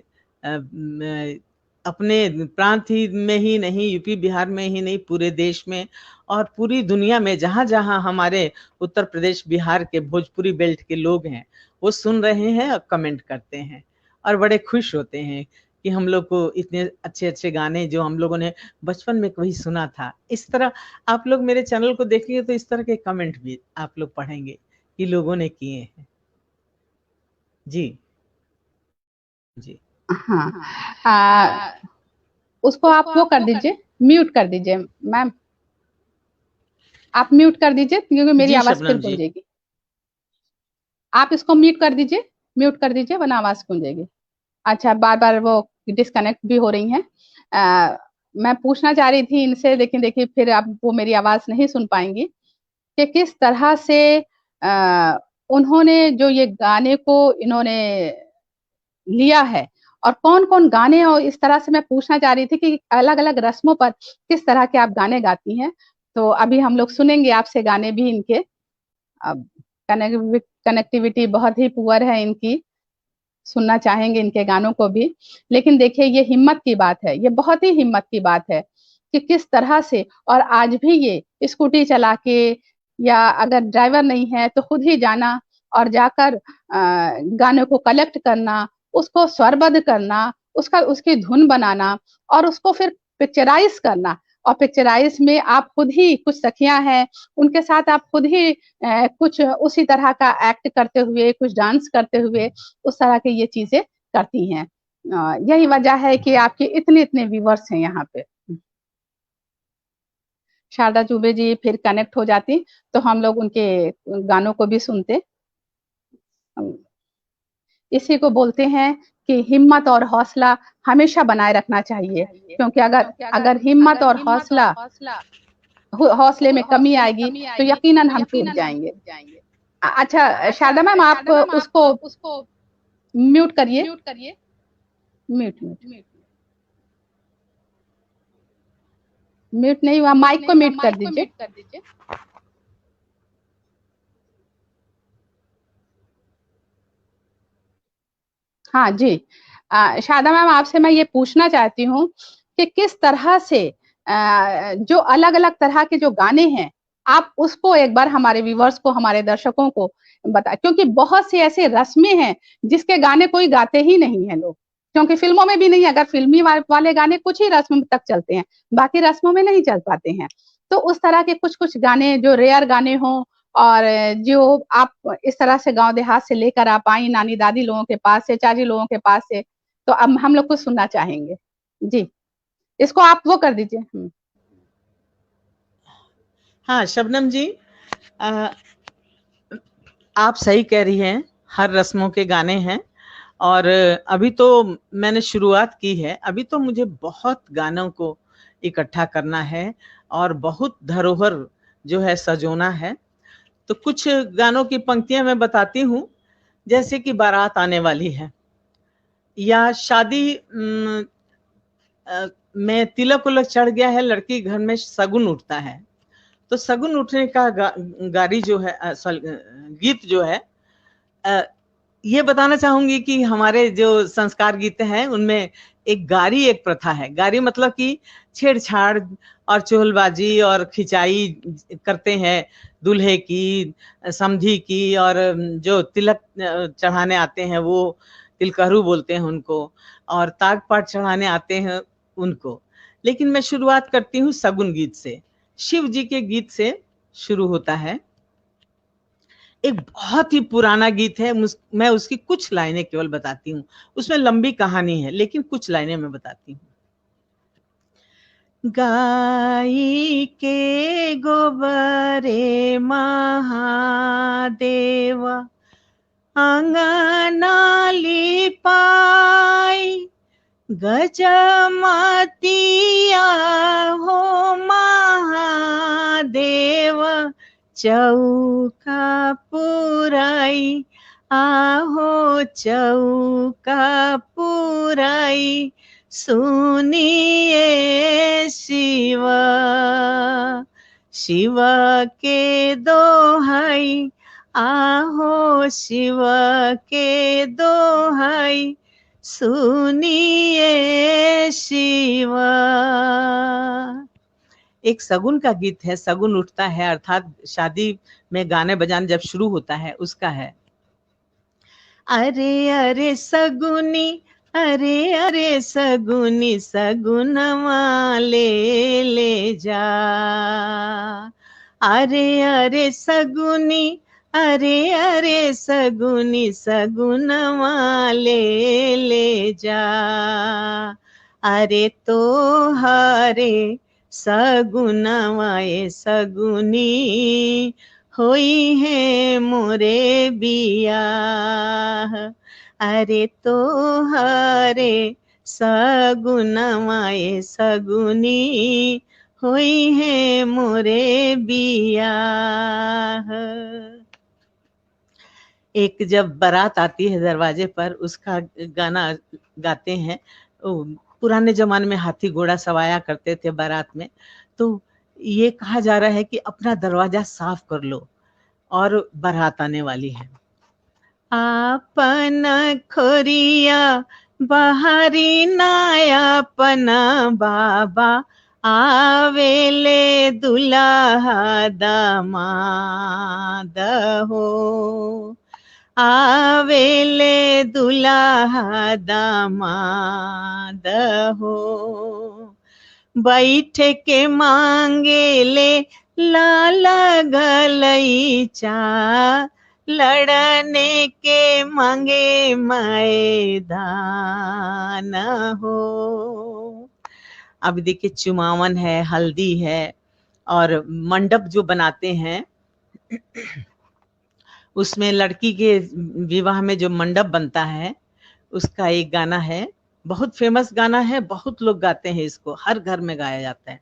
अपने प्रांत ही में ही नहीं, यूपी बिहार में ही नहीं, पूरे देश में और पूरी दुनिया में जहाँ जहाँ हमारे उत्तर प्रदेश बिहार के भोजपुरी बेल्ट के लोग हैं वो सुन रहे हैं और कमेंट करते हैं और बड़े खुश होते हैं कि हम लोग को इतने अच्छे अच्छे गाने जो हम लोगों ने बचपन में कभी सुना था। इस तरह आप लोग मेरे चैनल को देखेंगे तो इस तरह के कमेंट भी आप लोग पढ़ेंगे कि लोगों ने किए हैं। जी जी हाँ, उसको आप वो कर दीजिए, म्यूट कर दीजिए मैम, आप म्यूट कर दीजिए क्योंकि मेरी आवाज फिर गूंजेगी। आप इसको म्यूट कर दीजिए, म्यूट कर दीजिए वरना आवाज गूंजेगी। अच्छा, बार बार वो डिस्कनेक्ट भी हो रही हैं। मैं पूछना चाह रही थी इनसे, लेकिन देखिए फिर आप वो मेरी आवाज नहीं सुन पाएंगी कि किस तरह से उन्होंने जो ये गाने को इन्होंने लिया है और कौन कौन गाने, और इस तरह से मैं पूछना चाह रही थी कि अलग अलग रस्मों पर किस तरह के आप गाने गाती हैं। तो अभी हम लोग सुनेंगे आपसे गाने भी इनके। अब कनेक्टिविटी बहुत ही पुअर है इनकी, सुनना चाहेंगे इनके गानों को भी, लेकिन देखिए ये हिम्मत की बात है, ये बहुत ही हिम्मत की बात है कि किस तरह से, और आज भी ये स्कूटी चला के या अगर ड्राइवर नहीं है तो खुद ही जाना और जाकर गाने को कलेक्ट करना, उसको स्वरबद्ध करना, उसकी धुन बनाना और उसको फिर पिक्चराइज करना, और पिक्चराइज में आप खुद ही, कुछ सखियां हैं उनके साथ आप खुद ही कुछ उसी तरह का एक्ट करते हुए, कुछ डांस करते हुए उस तरह की ये चीजें करती हैं। यही वजह है कि आपके इतने इतने व्यूवर्स हैं यहाँ पे। शारदा चुबे जी फिर कनेक्ट हो जाती तो हम लोग उनके गानों को भी सुनते। इसी को बोलते हैं कि हिम्मत और हौसला हमेशा बनाए रखना चाहिए, क्योंकि अगर हिम्मत और हौसले में कमी आएगी तो यकीनन हम टूट जाएंगे। अच्छा शारदा मैम, आप उसको म्यूट करिए, म्यूट नहीं हुआ, माइक को म्यूट कर दीजिए। हाँ जी, शारदा मैम आपसे मैं ये पूछना चाहती हूँ कि किस तरह से जो अलग अलग तरह के जो गाने हैं, आप उसको एक बार हमारे व्यूवर्स को, हमारे दर्शकों को बता, क्योंकि बहुत से ऐसे रस्में हैं जिसके गाने कोई गाते ही नहीं है लोग, क्योंकि फिल्मों में भी नहीं, अगर फिल्मी वाले गाने कुछ ही रस्म तक चलते हैं, बाकी रस्मों में नहीं चल पाते हैं। तो उस तरह के कुछ कुछ गाने जो रेयर गाने हों और जो आप इस तरह से गांव देहात से लेकर आप आई नानी दादी लोगों के पास से, चाची लोगों के पास से, तो अब हम लोग कुछ सुनना चाहेंगे जी। इसको आप वो कर दीजिए। हाँ शबनम जी, आप सही कह रही हैं, हर रस्मों के गाने हैं। और अभी तो मैंने शुरुआत की है, अभी तो मुझे बहुत गानों को इकट्ठा करना है और बहुत धरोहर जो है सजोना है। तो कुछ गानों की पंक्तियां मैं बताती हूँ, जैसे कि बारात आने वाली है, या शादी में तिलक उलक चढ़ गया है, लड़की घर में सगुन उठता है। तो सगुन उठने का गारी जो है गीत जो है, ये बताना चाहूंगी कि हमारे जो संस्कार गीत हैं उनमें एक गारी, एक प्रथा है। गारी मतलब कि छेड़छाड़ और चुहलबाजी और खिंचाई करते हैं दूल्हे की, समधी की, और जो तिलक चढ़ाने आते हैं वो तिलकहरू बोलते हैं उनको, और ताग पाट चढ़ाने आते हैं उनको। लेकिन मैं शुरुआत करती हूँ सगुन गीत से। शिव जी के गीत से शुरू होता है। एक बहुत ही पुराना गीत है, मैं उसकी कुछ लाइनें केवल बताती हूँ, उसमें लंबी कहानी है लेकिन कुछ लाइनें मैं बताती हूँ। गाई के गोबरे महादेव अंगना लिपाई, गजमतिया हो महादेव चौका पुराई, आहो चौका पुराई, सुनिए शिव शिव के दोहाई, आहो शिव के दोहाई, सुनिए शिव। एक सगुन का गीत है, सगुन उठता है, अर्थात शादी में गाने बजाने जब शुरू होता है उसका है। अरे अरे सगुनी, अरे अरे सगुनी, सगुनवा ले ले जा, अरे अरे सगुनी, अरे अरे सगुनी, सगुनवा ले ले जा, अरे तो हरे सगुनवाए सगुनी होई है मोरे बियाह, अरे तो हरे सगुनवाए सगुनी होई है मोरे बियाह। एक जब बारात आती है दरवाजे पर, उसका गाना गाते हैं। पुराने जमाने में हाथी घोड़ा सवाया करते थे बारात में, तो ये कहा जा रहा है कि अपना दरवाजा साफ कर लो और बारात आने वाली है। आपन खोरिया बाहरी नायापना बाबा, आवेले दुल्हा दामाद हो, आवेले दुल्हा दामाद हो, बैठ के मांगे ले लाला गलैचा, लड़ने के मांगे मैदान हो। अब देखिए चुमावन है, हल्दी है, और मंडप जो बनाते हैं उसमें लड़की के विवाह में जो मंडप बनता है उसका एक गाना है, बहुत फेमस गाना है, बहुत लोग गाते हैं इसको, हर घर में गाया जाता है।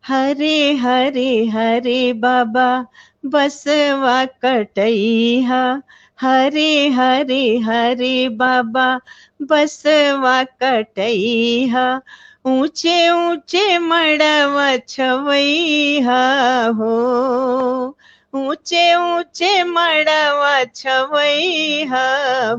हरे हरे हरे बाबा बसवा कटैया, हरे हरे हरे बाबा बसवा कटैया, ऊंचे ऊंचे मड़वा छवैया हो, ऊंचे ऊंचे मड़वा छवैया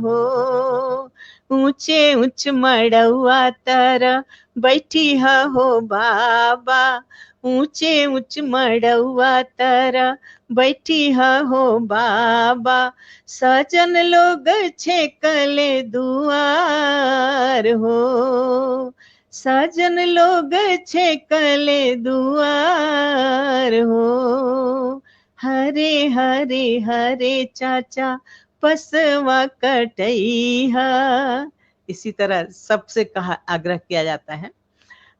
हो, ऊंचे ऊंच मड़वा तर बैठी हो बाबा, ऊंचे ऊंच मड़वा तर बैठी हो बाबा, सजन लोग छेकले दुआर हो, सजन लोग छेकले दुआर हो, हरे हरे हरे चाचा पसवा कटैया। इसी तरह सबसे कहा आग्रह किया जाता है।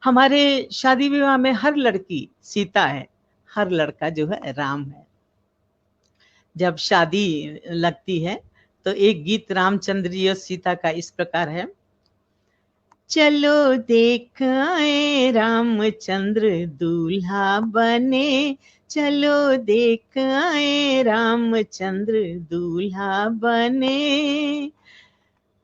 हमारे शादी विवाह में हर लड़की सीता है, हर लड़का जो है राम है। जब शादी लगती है तो एक गीत रामचंद्र जी और सीता का इस प्रकार है। चलो देख आए रामचंद्र दूल्हा बने, चलो देख आए रामचंद्र दूल्हा बने,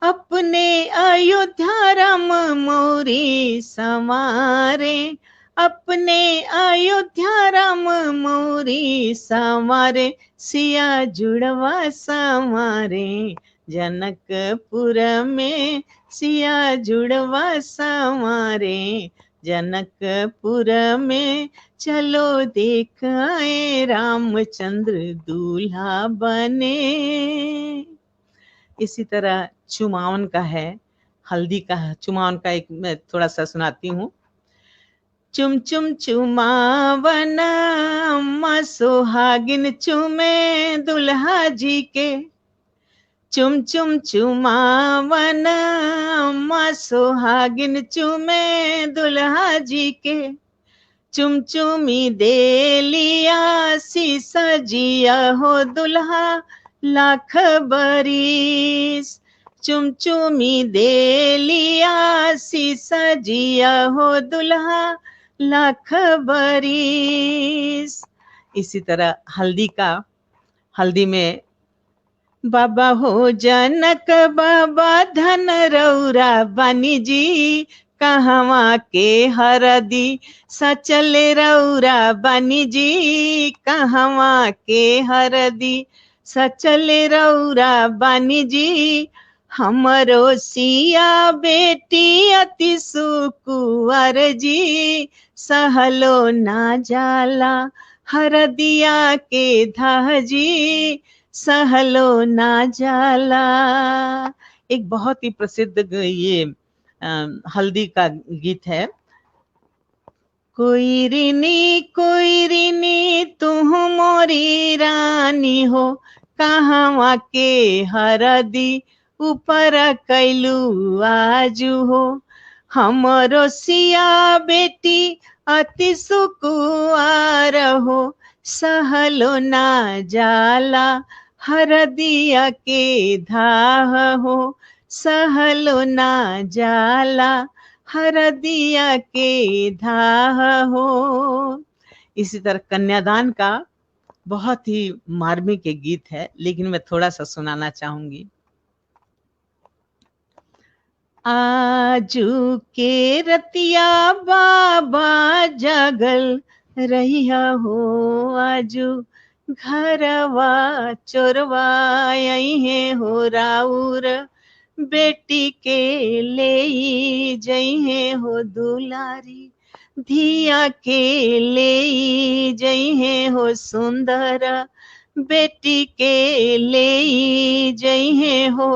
अपने अयोध्या राम मोरी संवारे, अपने अयोध्या राम मोरी संवारे, सिया जुड़वा संवारे, जनकपुर में सिया जुड़वा संवारे, जनकपुर में, चलो देख आए रामचंद्र दूल्हा बने। इसी तरह चुमावन का है, हल्दी का है। चुमावन का एक मैं थोड़ा सा सुनाती हूँ। चुम चुम चुमावन अम्मा सुहागिन चुमे दुल्हा जी के, चुम चुम चुमावन अम्मा सुहागिन चुमे दुल्हा जी के, चुम चुमी दे लिया शीसा जिया हो दुल्हा लाख बरिस, चुम चुमी दे लिया शीसा जिया हो दुल्हा लाख बरिस। इसी तरह हल्दी का, हल्दी में बाबा हो जनक बाबा धन रौरा बनी जी, कहवा के हरदी सचल रौरा बनी जी, कहवा के हरदी सचल रौरा बनी जी, हमरो सिया बेटी अति सुकुवर जी, सहलो ना जाला हरदिया के धाजी, सहलो ना जाला। एक बहुत ही प्रसिद्ध ये हल्दी का गीत है। कोई ऋणी तू मोरी रानी हो, कहवा के हरदी ऊपर कैलू आजू हो, हमरो सिया बेटी अति सुकुआर हो, सहलो ना जाला हरदिया के धाह हो, सहलो ना जाला हरदिया के धाह हो। इसी तरह कन्यादान का बहुत ही मार्मिक एक गीत है, लेकिन मैं थोड़ा सा सुनाना चाहूंगी। आजू के रतिया बाबा जगल रहिया हो, आजू घरवा चोरवा है हो, राउर बेटी के ले जइहे हो दुलारी, धिया के ले जइहे हो सुंदर, बेटी के ले जइहे हो।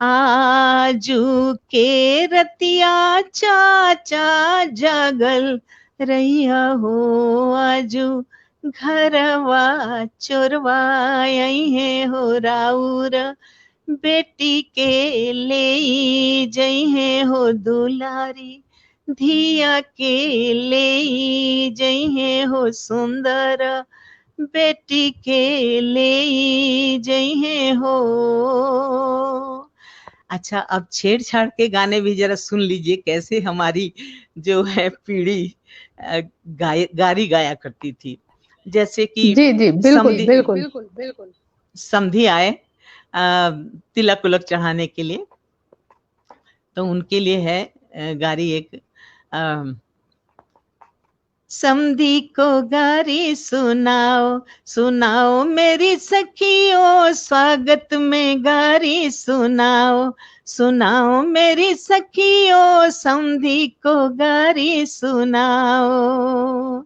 आजू के रतिया चाचा जगल रहिया हो, आजू घरवा चोरवा है हो, राउर बेटी के ले जइहे हो दुलारी, धिया के ले जइहे हो सुंदर, बेटी के ले जइहे हो। अच्छा, अब छेड़छाड़ के गाने भी जरा सुन लीजिए, कैसे हमारी जो है पीढ़ी गारी गाया करती थी। जैसे कि जी जी बिल्कुल बिल्कुल बिल्कुल बिल्कुल समधी आए तिलक उलक चढ़ाने के लिए, तो उनके लिए है गारी एक, समधी को गारी सुनाओ सुनाओ मेरी सखियों, स्वागत में गारी सुनाओ सुनाओ मेरी सखियों, समधी को गारी सुनाओ।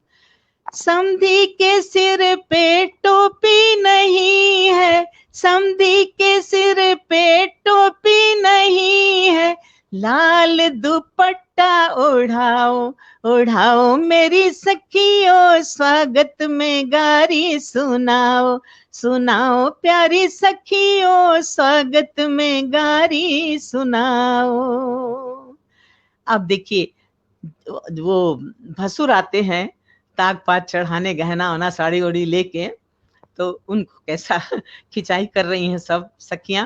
समधी के सिर पे टोपी नहीं है, समधी के सिर पे टोपी नहीं है, लाल दुपट्टा ओढ़ाओ ओढ़ाओ मेरी सखियों, स्वागत में गारी सुनाओ सुनाओ प्यारी सखियों, स्वागत में गारी सुनाओ। अब देखिए, वो भसुर आते हैं ताग पात चढ़ाने, गहना वना साड़ी ओड़ी लेके, तो उनको कैसा खिंचाई कर रही हैं सब सखियां।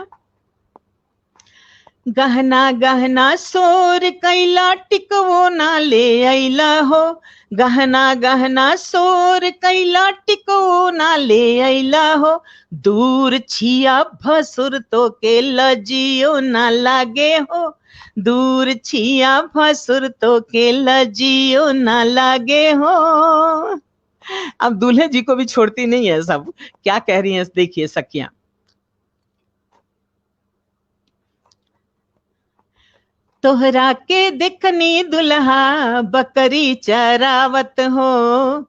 गहना गहना सोर कैला टिकवो ना ले अइला हो, गहना गहना सोर कैला टिकवो ना ले अइला हो, दूर छिया भसुर तो के लजियो ना लागे हो, दूर छिया भसुर तो के लजियो ना लागे हो। अब दूल्हे जी को भी छोड़ती नहीं है सब, क्या कह रही हैं देखिए सखियां। तोहरा के दिखनी दुल्हा बकरी चरावत हो,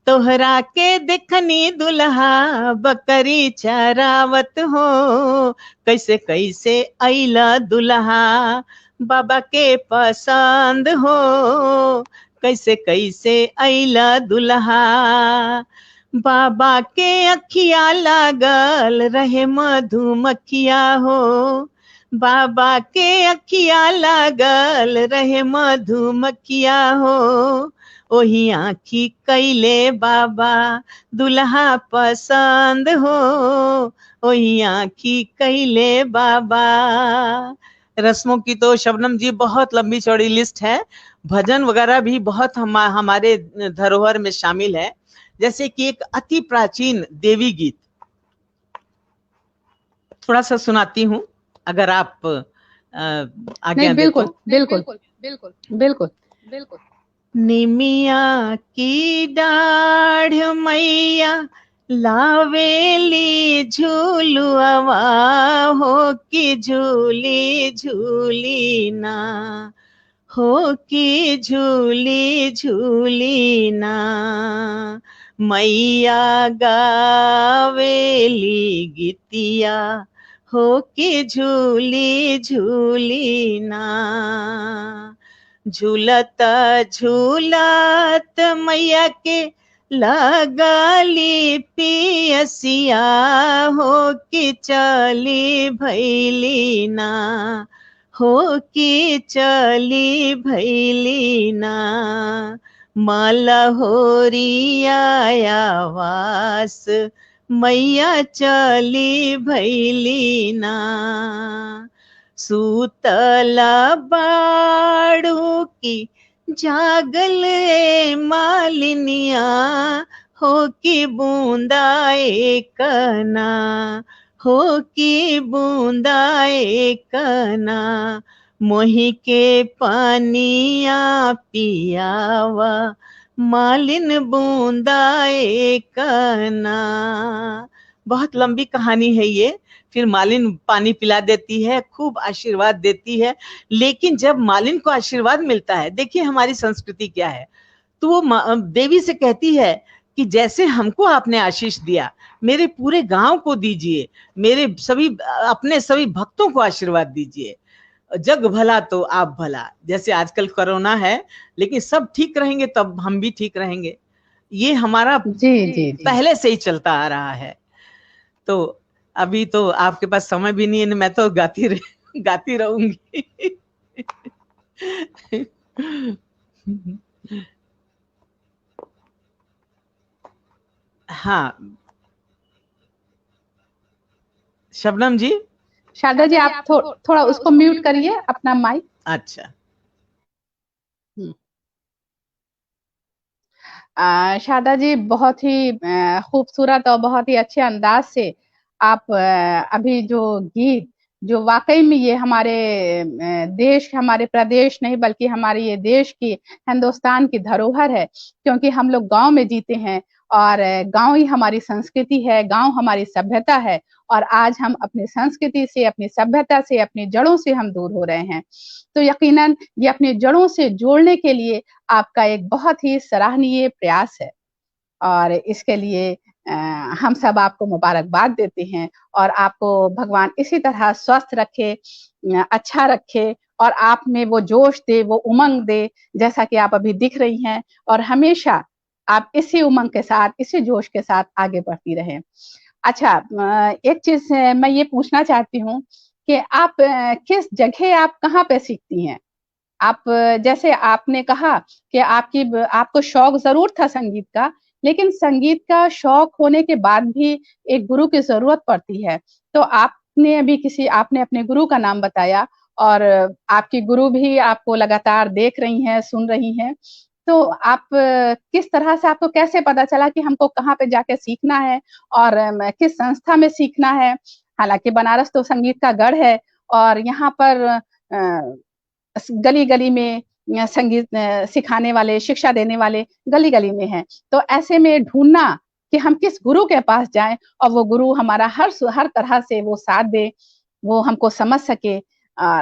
तोहरा के दिखनी दुल्हा बकरी चरावत हो, कैसे कैसे अइला दुल्हा बाबा के पसंद हो, कैसे कैसे अइला दुल्हा बाबा के अखिया लागल रहे मधुमक्खिया हो, बाबा के अखिया लागल रहे मधुमक्खिया हो, ओही आँखी कैले बाबा दुल्हा पसंद हो, ओही आँखी कैले बाबा। रस्मों की तो शबनम जी बहुत लंबी चौड़ी लिस्ट है, भजन वगैरह भी बहुत हमारे धरोहर में शामिल है, जैसे कि एक अति प्राचीन देवी गीत थोड़ा सा सुनाती हूँ, अगर आप आज्ञा दें तो। बिल्कुल बिल्कुल बिल्कुल बिल्कुल। निमिया की डाढ़ मैया लावेली झूलुआ हो कि झूली झूली ना, हो कि झूली झूली ना, मैया गावेली गीतिया हो कि झूली झूली ना, झूलत झूलत मैया के लगाली पियसिया हो कि चली भैली ना, हो कि चली भैली ना, मलहोरिया आवास मैया चली भैली ना, सूतला बाड़ू की जागल मालिनिया हो कि बूंदा कना, हो कि बूंदा कना, मोही के पानिया पियावा मालिन बूंदा कना। बहुत लंबी कहानी है ये। फिर मालिन पानी पिला देती है, खूब आशीर्वाद देती है, लेकिन जब मालिन को आशीर्वाद मिलता है, देखिए हमारी संस्कृति क्या है, तो वो देवी से कहती है कि जैसे हमको आपने आशीष दिया, मेरे पूरे गांव को दीजिए, मेरे सभी अपने सभी भक्तों को आशीर्वाद दीजिए, जग भला तो आप भला। जैसे आजकल कोरोना है, लेकिन सब ठीक रहेंगे तब हम भी ठीक रहेंगे, ये हमारा जी पहले से ही चलता आ रहा है। तो अभी तो आपके पास समय भी नहीं है, मैं तो गाती रहूंगी। हाँ शबनम जी। शारदा जी आप थोड़ा उसको म्यूट करिए अपना माइक। अच्छा। शारदा जी बहुत ही खूबसूरत और बहुत ही अच्छे अंदाज से आप अभी जो गीत, जो वाकई में ये हमारे देश, हमारे प्रदेश नहीं बल्कि हमारे ये देश की, हिंदुस्तान की धरोहर है, क्योंकि हम लोग गांव में जीते हैं और गांव ही हमारी संस्कृति है, गांव हमारी सभ्यता है, और आज हम अपनी संस्कृति से, अपनी सभ्यता से, अपनी जड़ों से हम दूर हो रहे हैं। तो यकीनन ये अपनी जड़ों से जोड़ने के लिए आपका एक बहुत ही सराहनीय प्रयास है, और इसके लिए हम सब आपको मुबारकबाद देते हैं, और आपको भगवान इसी तरह स्वस्थ रखे, अच्छा रखे, और आप में वो जोश दे, वो उमंग दे, जैसा कि आप अभी दिख रही हैं, और हमेशा आप इसी उमंग के साथ, इसी जोश के साथ आगे बढ़ती रहें। अच्छा, एक चीज मैं ये पूछना चाहती हूँ कि आप किस जगह, आप कहाँ पे सीखती हैं? आप जैसे आपने कहा कि आपको शौक जरूर था संगीत का, लेकिन संगीत का शौक होने के बाद भी एक गुरु की जरूरत पड़ती है। तो आपने अपने गुरु का नाम बताया और आपकी गुरु भी आपको लगातार देख रही हैं, सुन रही हैं। तो आप किस तरह से, आपको कैसे पता चला कि हमको कहाँ पे जाके सीखना है और किस संस्था में सीखना है? हालांकि बनारस तो संगीत का गढ़ है और यहाँ पर गली-गली में संगीत सिखाने वाले, शिक्षा देने वाले गली-गली में हैं। तो ऐसे में ढूँढना कि हम किस गुरु के पास जाएँ और वो गुरु हमारा हर तरह से वो साथ दे, वो हमको समझ सके,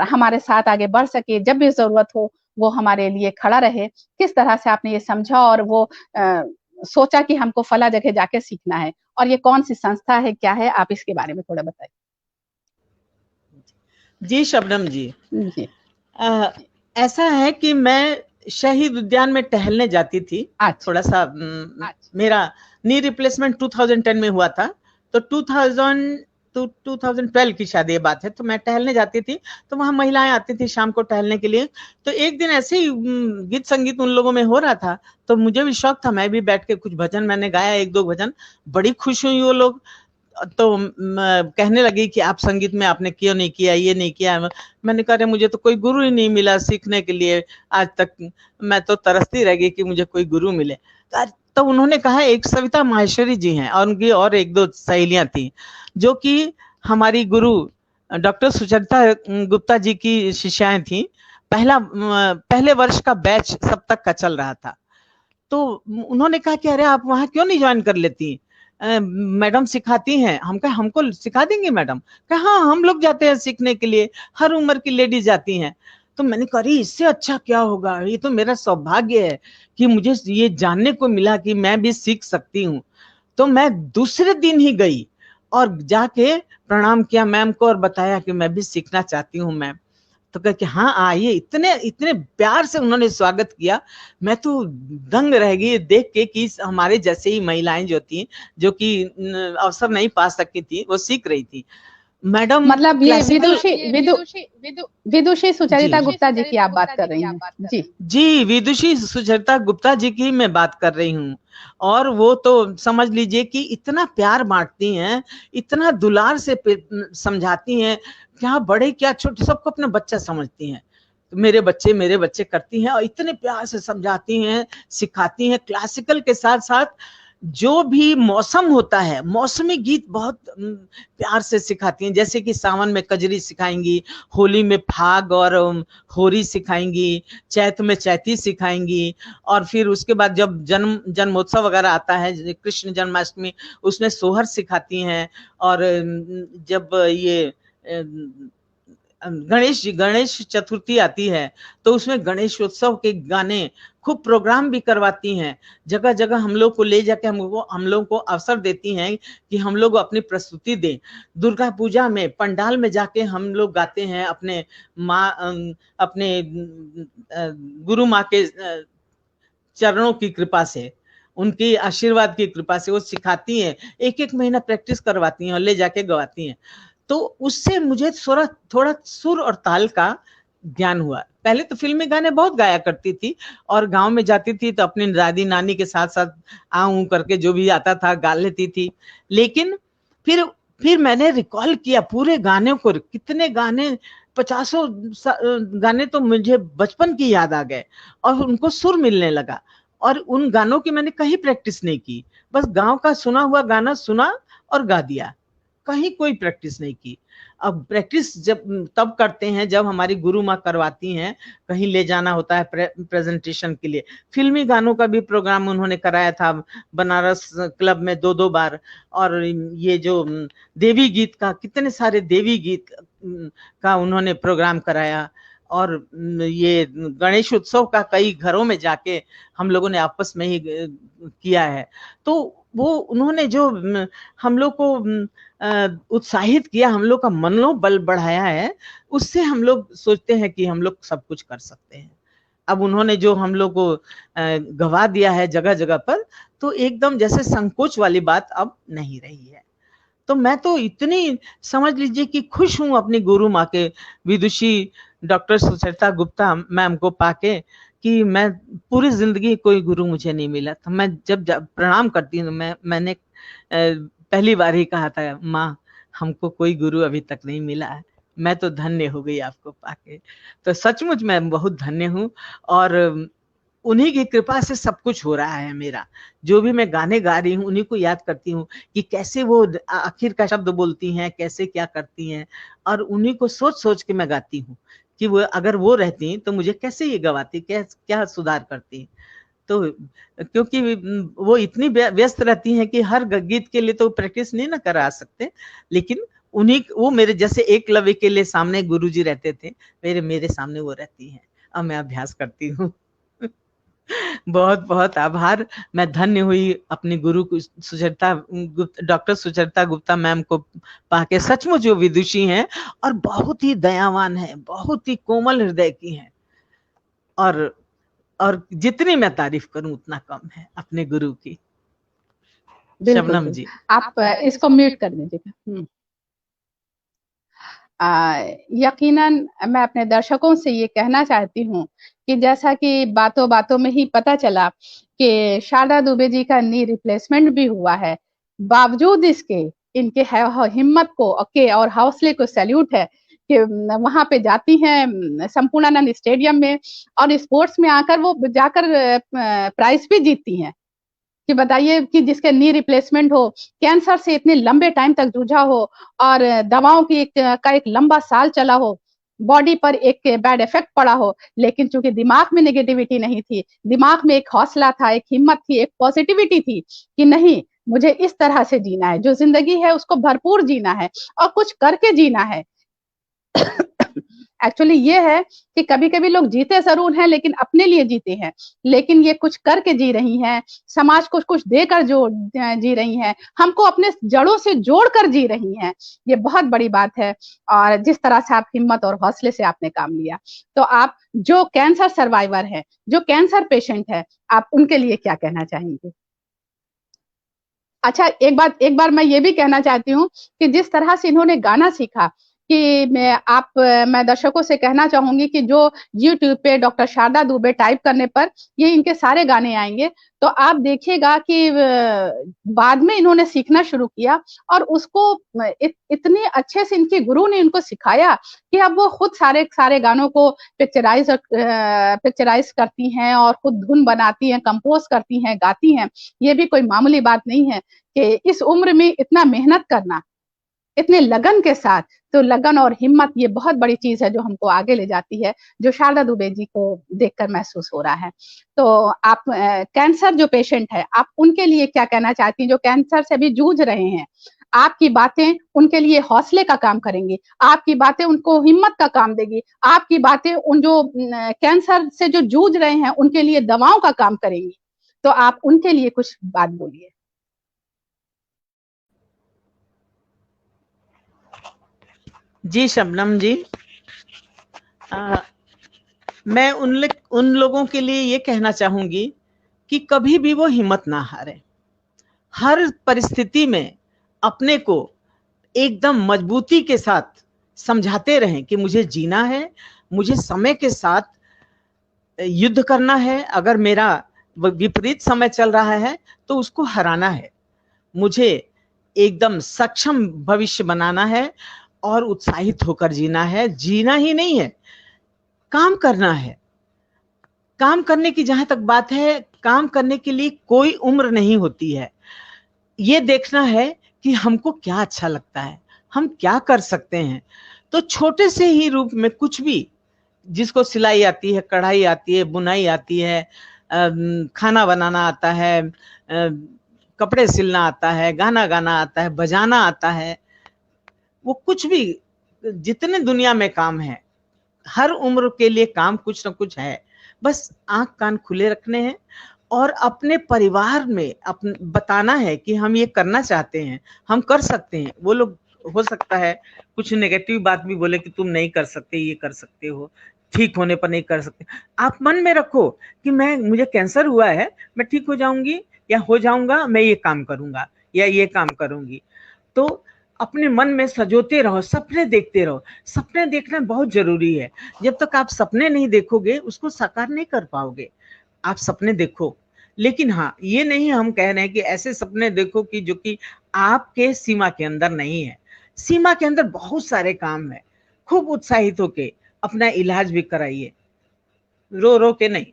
हमारे साथ आगे बढ़ सके, जब भी ज़रूरत हो वो हमारे लिए खड़ा रहे। किस तरह से आपने ये समझा और वो सोचा कि हमको फला जगह जाके सीखना है? और ये कौन-सी संस्था है, क्या है? आप इसके बारे में थोड़ा बताइए। जी शबनम जी, जी। ऐसा है कि मैं शहीद उद्यान में टहलने जाती थी। अच्छा। थोड़ा सा मेरा नी रिप्लेसमेंट 2010 में हुआ था, तो 2012 की शायद ये बात है। तो मैं टहलने जाती थी, तो वहां महिलाएं आती थी शाम को टहलने के लिए। तो एक दिन ऐसे ही गीत संगीत उन लोगों में हो रहा था, तो मुझे भी शौक था, मैं भी बैठ के कुछ भजन मैंने गाया, 1-2 भजन। बड़ी खुश हुई वो लोग, तो कहने लगी कि आप संगीत में आपने क्यों नहीं किया, ये नहीं किया। मैंने कहा मुझे तो कोई गुरु ही नहीं मिला सीखने के लिए आज तक, मैं तो तरसती रह गई कि मुझे कोई गुरु मिले। तो उन्होंने कहा एक सविता माहेश्वरी जी हैं और उनकी और 1-2 सहेलियां थी जो कि हमारी गुरु डॉक्टर सुचरिता गुप्ता जी की शिष्याएं थी। पहले वर्ष का बैच सब तक का चल रहा था। तो उन्होंने कहा कि अरे आप वहां क्यों नहीं ज्वाइन कर लेती, मैडम सिखाती हैं। हम कहा हमको सिखा देंगे मैडम? कहा हाँ, हम लोग जाते हैं सीखने के लिए, हर उम्र की लेडीज जाती हैं। तो मैंने कहा इससे अच्छा क्या होगा, ये तो मेरा सौभाग्य है कि मुझे ये जानने को मिला कि मैं भी सीख सकती हूँ। तो मैं दूसरे दिन ही गई और जाके प्रणाम किया मैम को और बताया कि मैं भी सीखना चाहती हूँ मैम। तो कह कि हाँ आइए, इतने इतने प्यार से उन्होंने स्वागत किया। मैं तो दंग रह गई देख के कि हमारे जैसे ही महिलाएं जो थी, जो कि अवसर नहीं पा सकी थी, वो सीख रही थी। मैडम मतलब ये विदुषी सुचरिता गुप्ता जी की आप बात कर रही हैं? जी जी, विदुषी सुचरिता गुप्ता जी की मैं बात कर रही हूँ। और वो तो समझ लीजिए कि इतना प्यार बांटती हैं, इतना दुलार से समझाती हैं, क्या बड़े क्या छोटे सबको अपना बच्चा समझती हैं। तो मेरे बच्चे करती हैं और इतने प्यार से समझाती हैं, सिखाती हैं। क्लासिकल के साथ साथ जो भी मौसम होता है, मौसमी गीत बहुत प्यार से सिखाती हैं। जैसे कि सावन में कजरी सिखाएंगी, होली में फाग और होरी सिखाएंगी, चैत में चैती सिखाएंगी, और फिर उसके बाद जब जन्मोत्सव वगैरह आता है, कृष्ण जन्माष्टमी, उसमें सोहर सिखाती हैं। और जब ये गणेश चतुर्थी आती है तो उसमें गणेश उत्सव के गाने खूब प्रोग्राम भी करवाती हैं। जगह जगह हम लोग को ले जाके हम लोग को अवसर देती हैं कि हम लोग अपनी प्रस्तुति दें। दुर्गा पूजा में पंडाल में जाके हम लोग गाते हैं अपने गुरु माँ के चरणों की कृपा से, उनकी आशीर्वाद की कृपा से वो सिखाती हैं। 1-1 महीना प्रैक्टिस करवाती हैं और ले जाके गवाती हैं। तो उससे मुझे थोड़ा सुर और ताल का ज्ञान हुआ। पहले तो फिल्मी गाने बहुत गाया करती थी और गांव में जाती थी तो अपनी दादी नानी के साथ साथ आऊं करके जो भी आता था गा लेती थी। लेकिन फिर मैंने रिकॉल किया पूरे गाने को, कितने गाने, 50 गाने तो मुझे बचपन की याद आ गए और उनको सुर मिलने लगा। और उन गानों की मैंने कहीं प्रैक्टिस नहीं की, बस गांव का सुना हुआ गाना सुना और गा दिया, कहीं कोई प्रैक्टिस नहीं की। अब प्रैक्टिस तब करते हैं जब हमारी गुरु माँ करवाती हैं, कहीं ले जाना होता है प्रेजेंटेशन के लिए। फिल्मी गानों का भी प्रोग्राम उन्होंने कराया था बनारस क्लब में 2-2 बार। और ये जो देवी गीत का, कितने सारे देवी गीत का उन्होंने प्रोग्राम कराया। और ये गणेश उत्सव का कई घरों में जाके हम लोगों ने आपस में ही किया है। तो वो उन्होंने जो हम लोग को उत्साहित किया, हम लोग का मनोबल बढ़ाया है, उससे हम लोग सोचते हैं कि हम लोग सब कुछ कर सकते हैं। अब उन्होंने जो हम लोग को गवा दिया है जगह जगह पर, तो एकदम जैसे संकोच वाली बात अब नहीं रही है। तो मैं तो इतनी समझ लीजिए कि खुश हूं अपनी गुरु माँ के, विदुषी डॉक्टर सुचरिता गुप्ता मैम को पाके, कि मैं पूरी जिंदगी कोई गुरु मुझे नहीं मिला था। मैं जब प्रणाम करती हूँ, मैंने पहली बार ही कहा था, माँ हमको कोई गुरु अभी तक नहीं मिला है, मैं तो धन्य हो गई आपको पाके। तो सचमुच मैं बहुत धन्य हूँ, और उन्हीं की कृपा से सब कुछ हो रहा है मेरा। जो भी मैं गाने गा रही हूँ उन्हीं को याद करती हूँ कि कैसे वो आखिर का शब्द बोलती हैं, कैसे क्या करती हैं, और उन्हीं को सोच सोच के मैं गाती हूँ कि वो अगर वो रहती तो मुझे कैसे ये गवाती, क्या सुधार करती। तो क्योंकि वो इतनी व्यस्त रहती हैं कि हर गीत के लिए तो प्रैक्टिस नहीं ना करा सकते, लेकिन वो मेरे जैसे एकलव्य के लिए सामने गुरुजी रहते थे, मेरे सामने वो रहती हैं और मैं अभ्यास करती हूँ। बहुत बहुत आभार। मैं धन्य हुई अपनी गुरु डॉक्टर सुचरिता गुप्ता मैम को पाके। सचमुच वो विदुषी हैं और बहुत ही दयावान है, बहुत ही कोमल हृदय की हैं, और जितनी मैं तारीफ करूं उतना कम है अपने गुरु की। शबनम जी, आप इसको म्यूट कर दीजिएगा। यकीनन मैं अपने दर्शकों से ये कहना चाहती हूँ कि जैसा कि बातों बातों में ही पता चला कि शारदा दुबे जी का नी रिप्लेसमेंट भी हुआ है, बावजूद इसके इनके हिम्मत को और हौसले को सैल्यूट है कि वहां पे जाती हैं संपूर्णानंद स्टेडियम में और स्पोर्ट्स में आकर वो जाकर प्राइज भी जीतती हैं। कि बताइए कि जिसके नी रिप्लेसमेंट हो, कैंसर से इतने लंबे टाइम तक जूझा हो और दवाओं की एक लंबा साल चला हो, बॉडी पर एक बैड इफेक्ट पड़ा हो, लेकिन चूंकि दिमाग में नेगेटिविटी नहीं थी, दिमाग में एक हौसला था, एक हिम्मत थी, एक पॉजिटिविटी थी कि नहीं मुझे इस तरह से जीना है, जो जिंदगी है उसको भरपूर जीना है और कुछ करके जीना है। एक्चुअली ये है कि कभी-कभी लोग जीते जरूर हैं लेकिन अपने लिए जीते हैं, लेकिन ये कुछ करके जी रही हैं, समाज को कुछ देकर जो जी रही हैं, हमको अपने जड़ों से जोड़कर जी रही हैं, ये बहुत बड़ी बात है। और जिस तरह से आप हिम्मत और हौसले से आपने काम लिया, तो आप जो कैंसर सर्वाइवर है, जो कैंसर पेशेंट है, आप उनके लिए क्या कहना चाहेंगे? अच्छा, एक बार मैं ये भी कहना चाहती हूँ कि जिस तरह से इन्होंने गाना सीखा कि मैं दर्शकों से कहना चाहूंगी कि जो यूट्यूब पे डॉक्टर शारदा दुबे टाइप करने पर ये इनके सारे गाने आएंगे, तो आप देखिएगा कि बाद में इन्होंने सीखना शुरू किया और उसको इतने अच्छे से इनके गुरु ने इनको सिखाया कि अब वो खुद सारे गानों को पिक्चराइज करती हैं और खुद धुन बनाती हैं, कंपोज करती हैं, गाती हैं। ये भी कोई मामूली बात नहीं है कि इस उम्र में इतना मेहनत करना, इतने लगन के साथ। तो लगन और हिम्मत ये बहुत बड़ी चीज है जो हमको आगे ले जाती है, जो शारदा दुबे जी को देखकर महसूस हो रहा है। तो आप कैंसर जो पेशेंट है, आप उनके लिए क्या कहना चाहती हैं, जो कैंसर से भी जूझ रहे हैं? आपकी बातें उनके लिए हौसले का काम करेंगी, आपकी बातें उनको हिम्मत का काम देगी, आपकी बातें उन जो कैंसर से जो जूझ रहे हैं उनके लिए दवाओं का काम करेंगी। तो आप उनके लिए कुछ बात बोलिए। जी शबनम जी, मैं उन लोगों के लिए ये कहना चाहूंगी कि कभी भी वो हिम्मत ना हारे, हर परिस्थिति में अपने को एकदम मजबूती के साथ समझाते रहें कि मुझे जीना है, मुझे समय के साथ युद्ध करना है, अगर मेरा विपरीत समय चल रहा है तो उसको हराना है, मुझे एकदम सक्षम भविष्य बनाना है और उत्साहित होकर जीना है। जीना ही नहीं है, काम करना है। काम करने की जहां तक बात है, काम करने के लिए कोई उम्र नहीं होती है। ये देखना है कि हमको क्या अच्छा लगता है, हम क्या कर सकते हैं। तो छोटे से ही रूप में कुछ भी, जिसको सिलाई आती है, कढ़ाई आती है, बुनाई आती है, खाना बनाना आता है, कपड़े सिलना आता है, गाना गाना आता है, बजाना आता है, वो कुछ भी जितने दुनिया में काम है, हर उम्र के लिए काम कुछ ना कुछ है। बस आंख कान खुले रखने हैं और अपने परिवार में बताना है कि हम ये करना चाहते हैं, हम कर सकते हैं। वो लोग हो सकता है कुछ नेगेटिव बात भी बोले कि तुम नहीं कर सकते, ये कर सकते हो, ठीक होने पर नहीं कर सकते। आप मन में रखो कि मुझे कैंसर हुआ है, मैं ठीक हो जाऊंगी या हो जाऊंगा, मैं ये काम करूंगा या ये काम करूंगी। तो अपने मन में सजोते रहो, सपने देखते रहो। सपने देखना बहुत जरूरी है। जब तक आप सपने नहीं देखोगे उसको साकार नहीं कर पाओगे। आप सपने देखो, लेकिन हाँ ये नहीं हम कह रहे हैं कि ऐसे सपने देखो कि जो कि आपके सीमा के अंदर नहीं है। सीमा के अंदर बहुत सारे काम है। खूब उत्साहित होके अपना इलाज भी कराइए, रो रो के नहीं।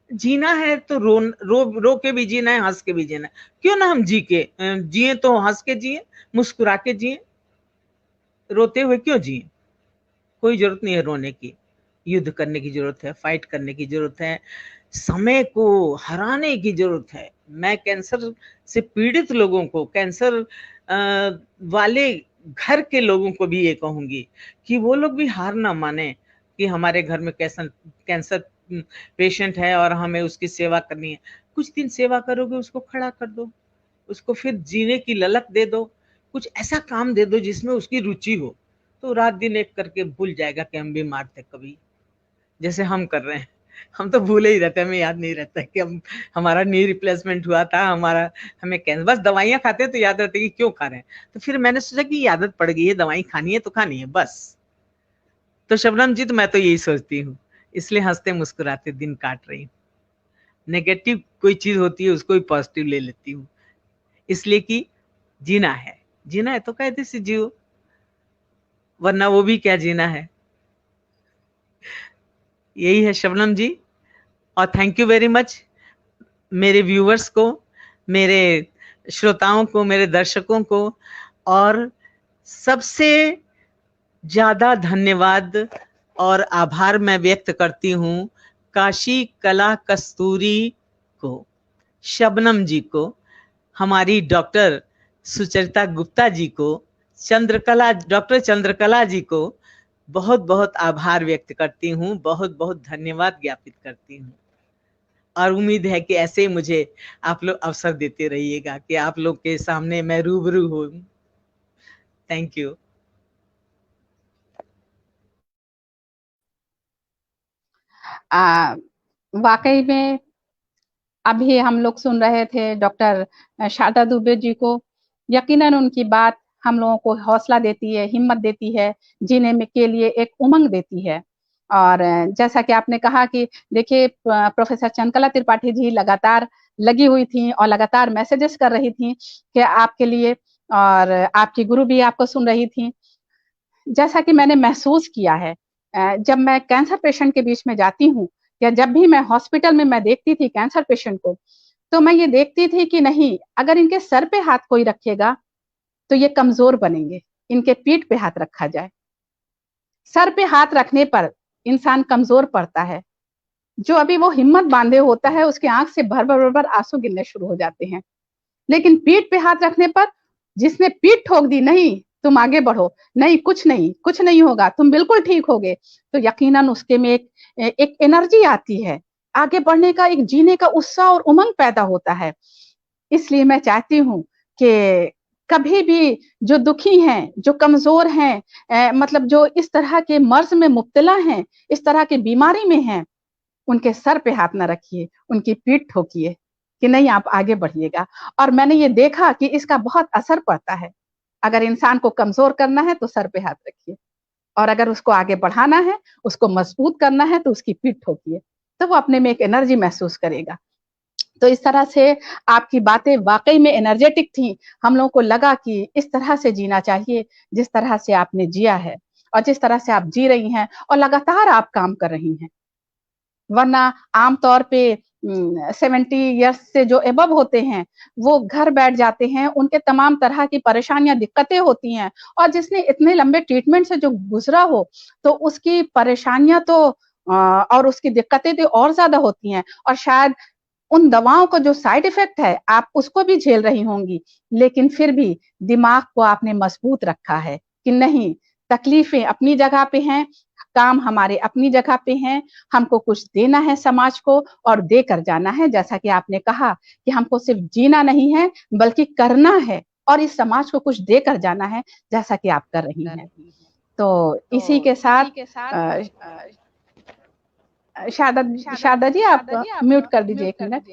जीना है तो रो के भी जीना है, हंस के भी जीना है। क्यों ना हम जिए तो हंस के जिए, मुस्कुरा के जिए। रोते हुए क्यों जिए? कोई जरूरत नहीं है रोने की। युद्ध करने की जरूरत है, फाइट करने की जरूरत है, समय को हराने की जरूरत है। मैं कैंसर से पीड़ित लोगों को, कैंसर वाले घर के लोगों को भी ये कहूंगी कि वो लोग भी हार ना माने कि हमारे घर में कैंसर पेशेंट है और हमें उसकी सेवा करनी है। कुछ दिन सेवा करोगे, उसको खड़ा कर दो, उसको फिर जीने की ललक दे दो। कुछ ऐसा काम दे दो जिसमें उसकी रुचि हो, तो रात दिन एक करके भूल जाएगा कि हम बीमार थे कभी, जैसे हम कर रहे हैं। हम तो भूले ही रहते हैं, हमें याद नहीं रहता है कि हमारा नी रिप्लेसमेंट हुआ था, हमें कैंसर। बस दवाइयां खाते हैं तो याद रहता है कि क्यों खा रहे हैं। तो फिर मैंने सोचा कि आदत पड़ गई है, दवाई खानी है तो खानी है बस। तो शबनम जी, तो मैं तो यही सोचती हूँ, इसलिए हंसते मुस्कुराते दिन काट रही हूँ। नेगेटिव कोई चीज होती है उसको भी पॉजिटिव ले लेती हूँ, इसलिए कि जीना है तो कैसे से जियो, वरना वो भी क्या जीना है। यही है शबनम जी। और थैंक यू वेरी मच मेरे व्यूअर्स को, मेरे श्रोताओं को, मेरे दर्शकों को। और सबसे ज्यादा धन्यवाद और आभार मैं व्यक्त करती हूँ काशी कला कस्तूरी को, शबनम जी को, हमारी डॉक्टर सुचरिता गुप्ता जी को, डॉक्टर चंद्रकला जी को बहुत बहुत आभार व्यक्त करती हूँ, बहुत बहुत धन्यवाद ज्ञापित करती हूँ। और उम्मीद है कि ऐसे ही मुझे आप लोग अवसर देते रहिएगा कि आप लोग के सामने मैं रूबरू हूँ। Thank you. वाकई में अभी हम लोग सुन रहे थे डॉक्टर शारदा दुबे जी को। यकीनन उनकी बात हम लोगों को हौसला देती है, हिम्मत देती है, जीने में के लिए एक उमंग देती है। और जैसा कि आपने कहा कि देखिए प्रोफेसर चंद्रकला त्रिपाठी जी लगातार लगी हुई थी और लगातार मैसेजेस कर रही थी कि आपके लिए, और आपकी गुरु भी आपको सुन रही थी। जैसा कि मैंने महसूस किया है, जब मैं कैंसर पेशेंट के बीच में जाती हूँ या जब भी मैं हॉस्पिटल में मैं देखती थी कैंसर पेशेंट को, तो मैं ये देखती थी कि नहीं, अगर इनके सर पे हाथ कोई रखेगा तो ये कमजोर बनेंगे, इनके पीठ पे हाथ रखा जाए। सर पे हाथ रखने पर इंसान कमजोर पड़ता है। जो अभी वो हिम्मत बांधे होता है उसके आंख से भर भर भर आंसू गिरने शुरू हो जाते हैं। लेकिन पीठ पे हाथ रखने पर जिसने पीठ ठोक दी, नहीं तुम आगे बढ़ो, नहीं कुछ नहीं होगा, तुम बिल्कुल ठीक होगे, तो यकीनन उसके में एक एनर्जी आती है, आगे बढ़ने का, एक जीने का उत्साह और उमंग पैदा होता है। इसलिए मैं चाहती हूँ कि कभी भी जो दुखी हैं, जो कमजोर हैं, मतलब जो इस तरह के मर्ज में मुब्तला हैं, इस तरह की बीमारी में हैं, उनके सर पे हाथ ना रखिए, उनकी पीठ ठोकिए कि नहीं आप आगे बढ़िएगा। और मैंने ये देखा कि इसका बहुत असर पड़ता है। अगर इंसान को कमजोर करना है तो सर पे हाथ रखिए, और अगर उसको आगे बढ़ाना है, उसको मजबूत करना है तो उसकी पीठ ठोकिए, तो वो अपने में एक एनर्जी महसूस करेगा। तो इस तरह से आपकी बातें वाकई में एनर्जेटिक थी। हम लोगों को लगा कि इस तरह से जीना चाहिए जिस तरह से आपने जिया है और जिस तरह से आप जी रही हैं और लगातार आप काम कर रही हैं। वरना आमतौर पे 70 ईयर्स से जो एबव होते हैं वो घर बैठ जाते हैं, उनके तमाम तरह की परेशानियां, दिक्कतें होती हैं, और जिसने इतने लंबे ट्रीटमेंट से जो गुजरा हो तो उसकी परेशानियां तो और उसकी दिक्कतें तो और ज्यादा होती हैं, और शायद उन दवाओं का जो साइड इफेक्ट है आप उसको भी झेल रही होंगी। लेकिन फिर भी दिमाग को आपने मजबूत रखा है कि नहीं, तकलीफें अपनी जगह पे हैं, काम हमारे अपनी जगह पे हैं, हमको कुछ देना है समाज को और देकर जाना है। जैसा कि आपने कहा कि हमको सिर्फ जीना नहीं है बल्कि करना है और इस समाज को कुछ देकर जाना है, जैसा कि आप कर रही हैं। तो इसी के साथ शारदा जी आप म्यूट कर दीजिए 1 मिनट।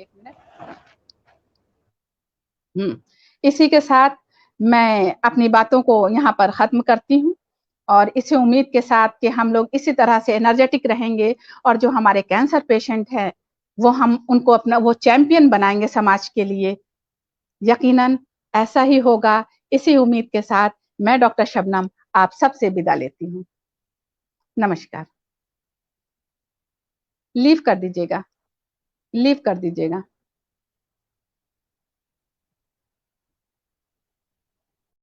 इसी के साथ मैं अपनी बातों को यहाँ पर ख़त्म करती हूँ और इसी उम्मीद के साथ कि हम लोग इसी तरह से एनर्जेटिक रहेंगे और जो हमारे कैंसर पेशेंट हैं वो हम उनको अपना वो चैंपियन बनाएंगे समाज के लिए। यकीनन ऐसा ही होगा। इसी उम्मीद के साथ मैं डॉक्टर शबनम आप सबसे विदा लेती हूँ। नमस्कार। लीव कर दीजिएगा।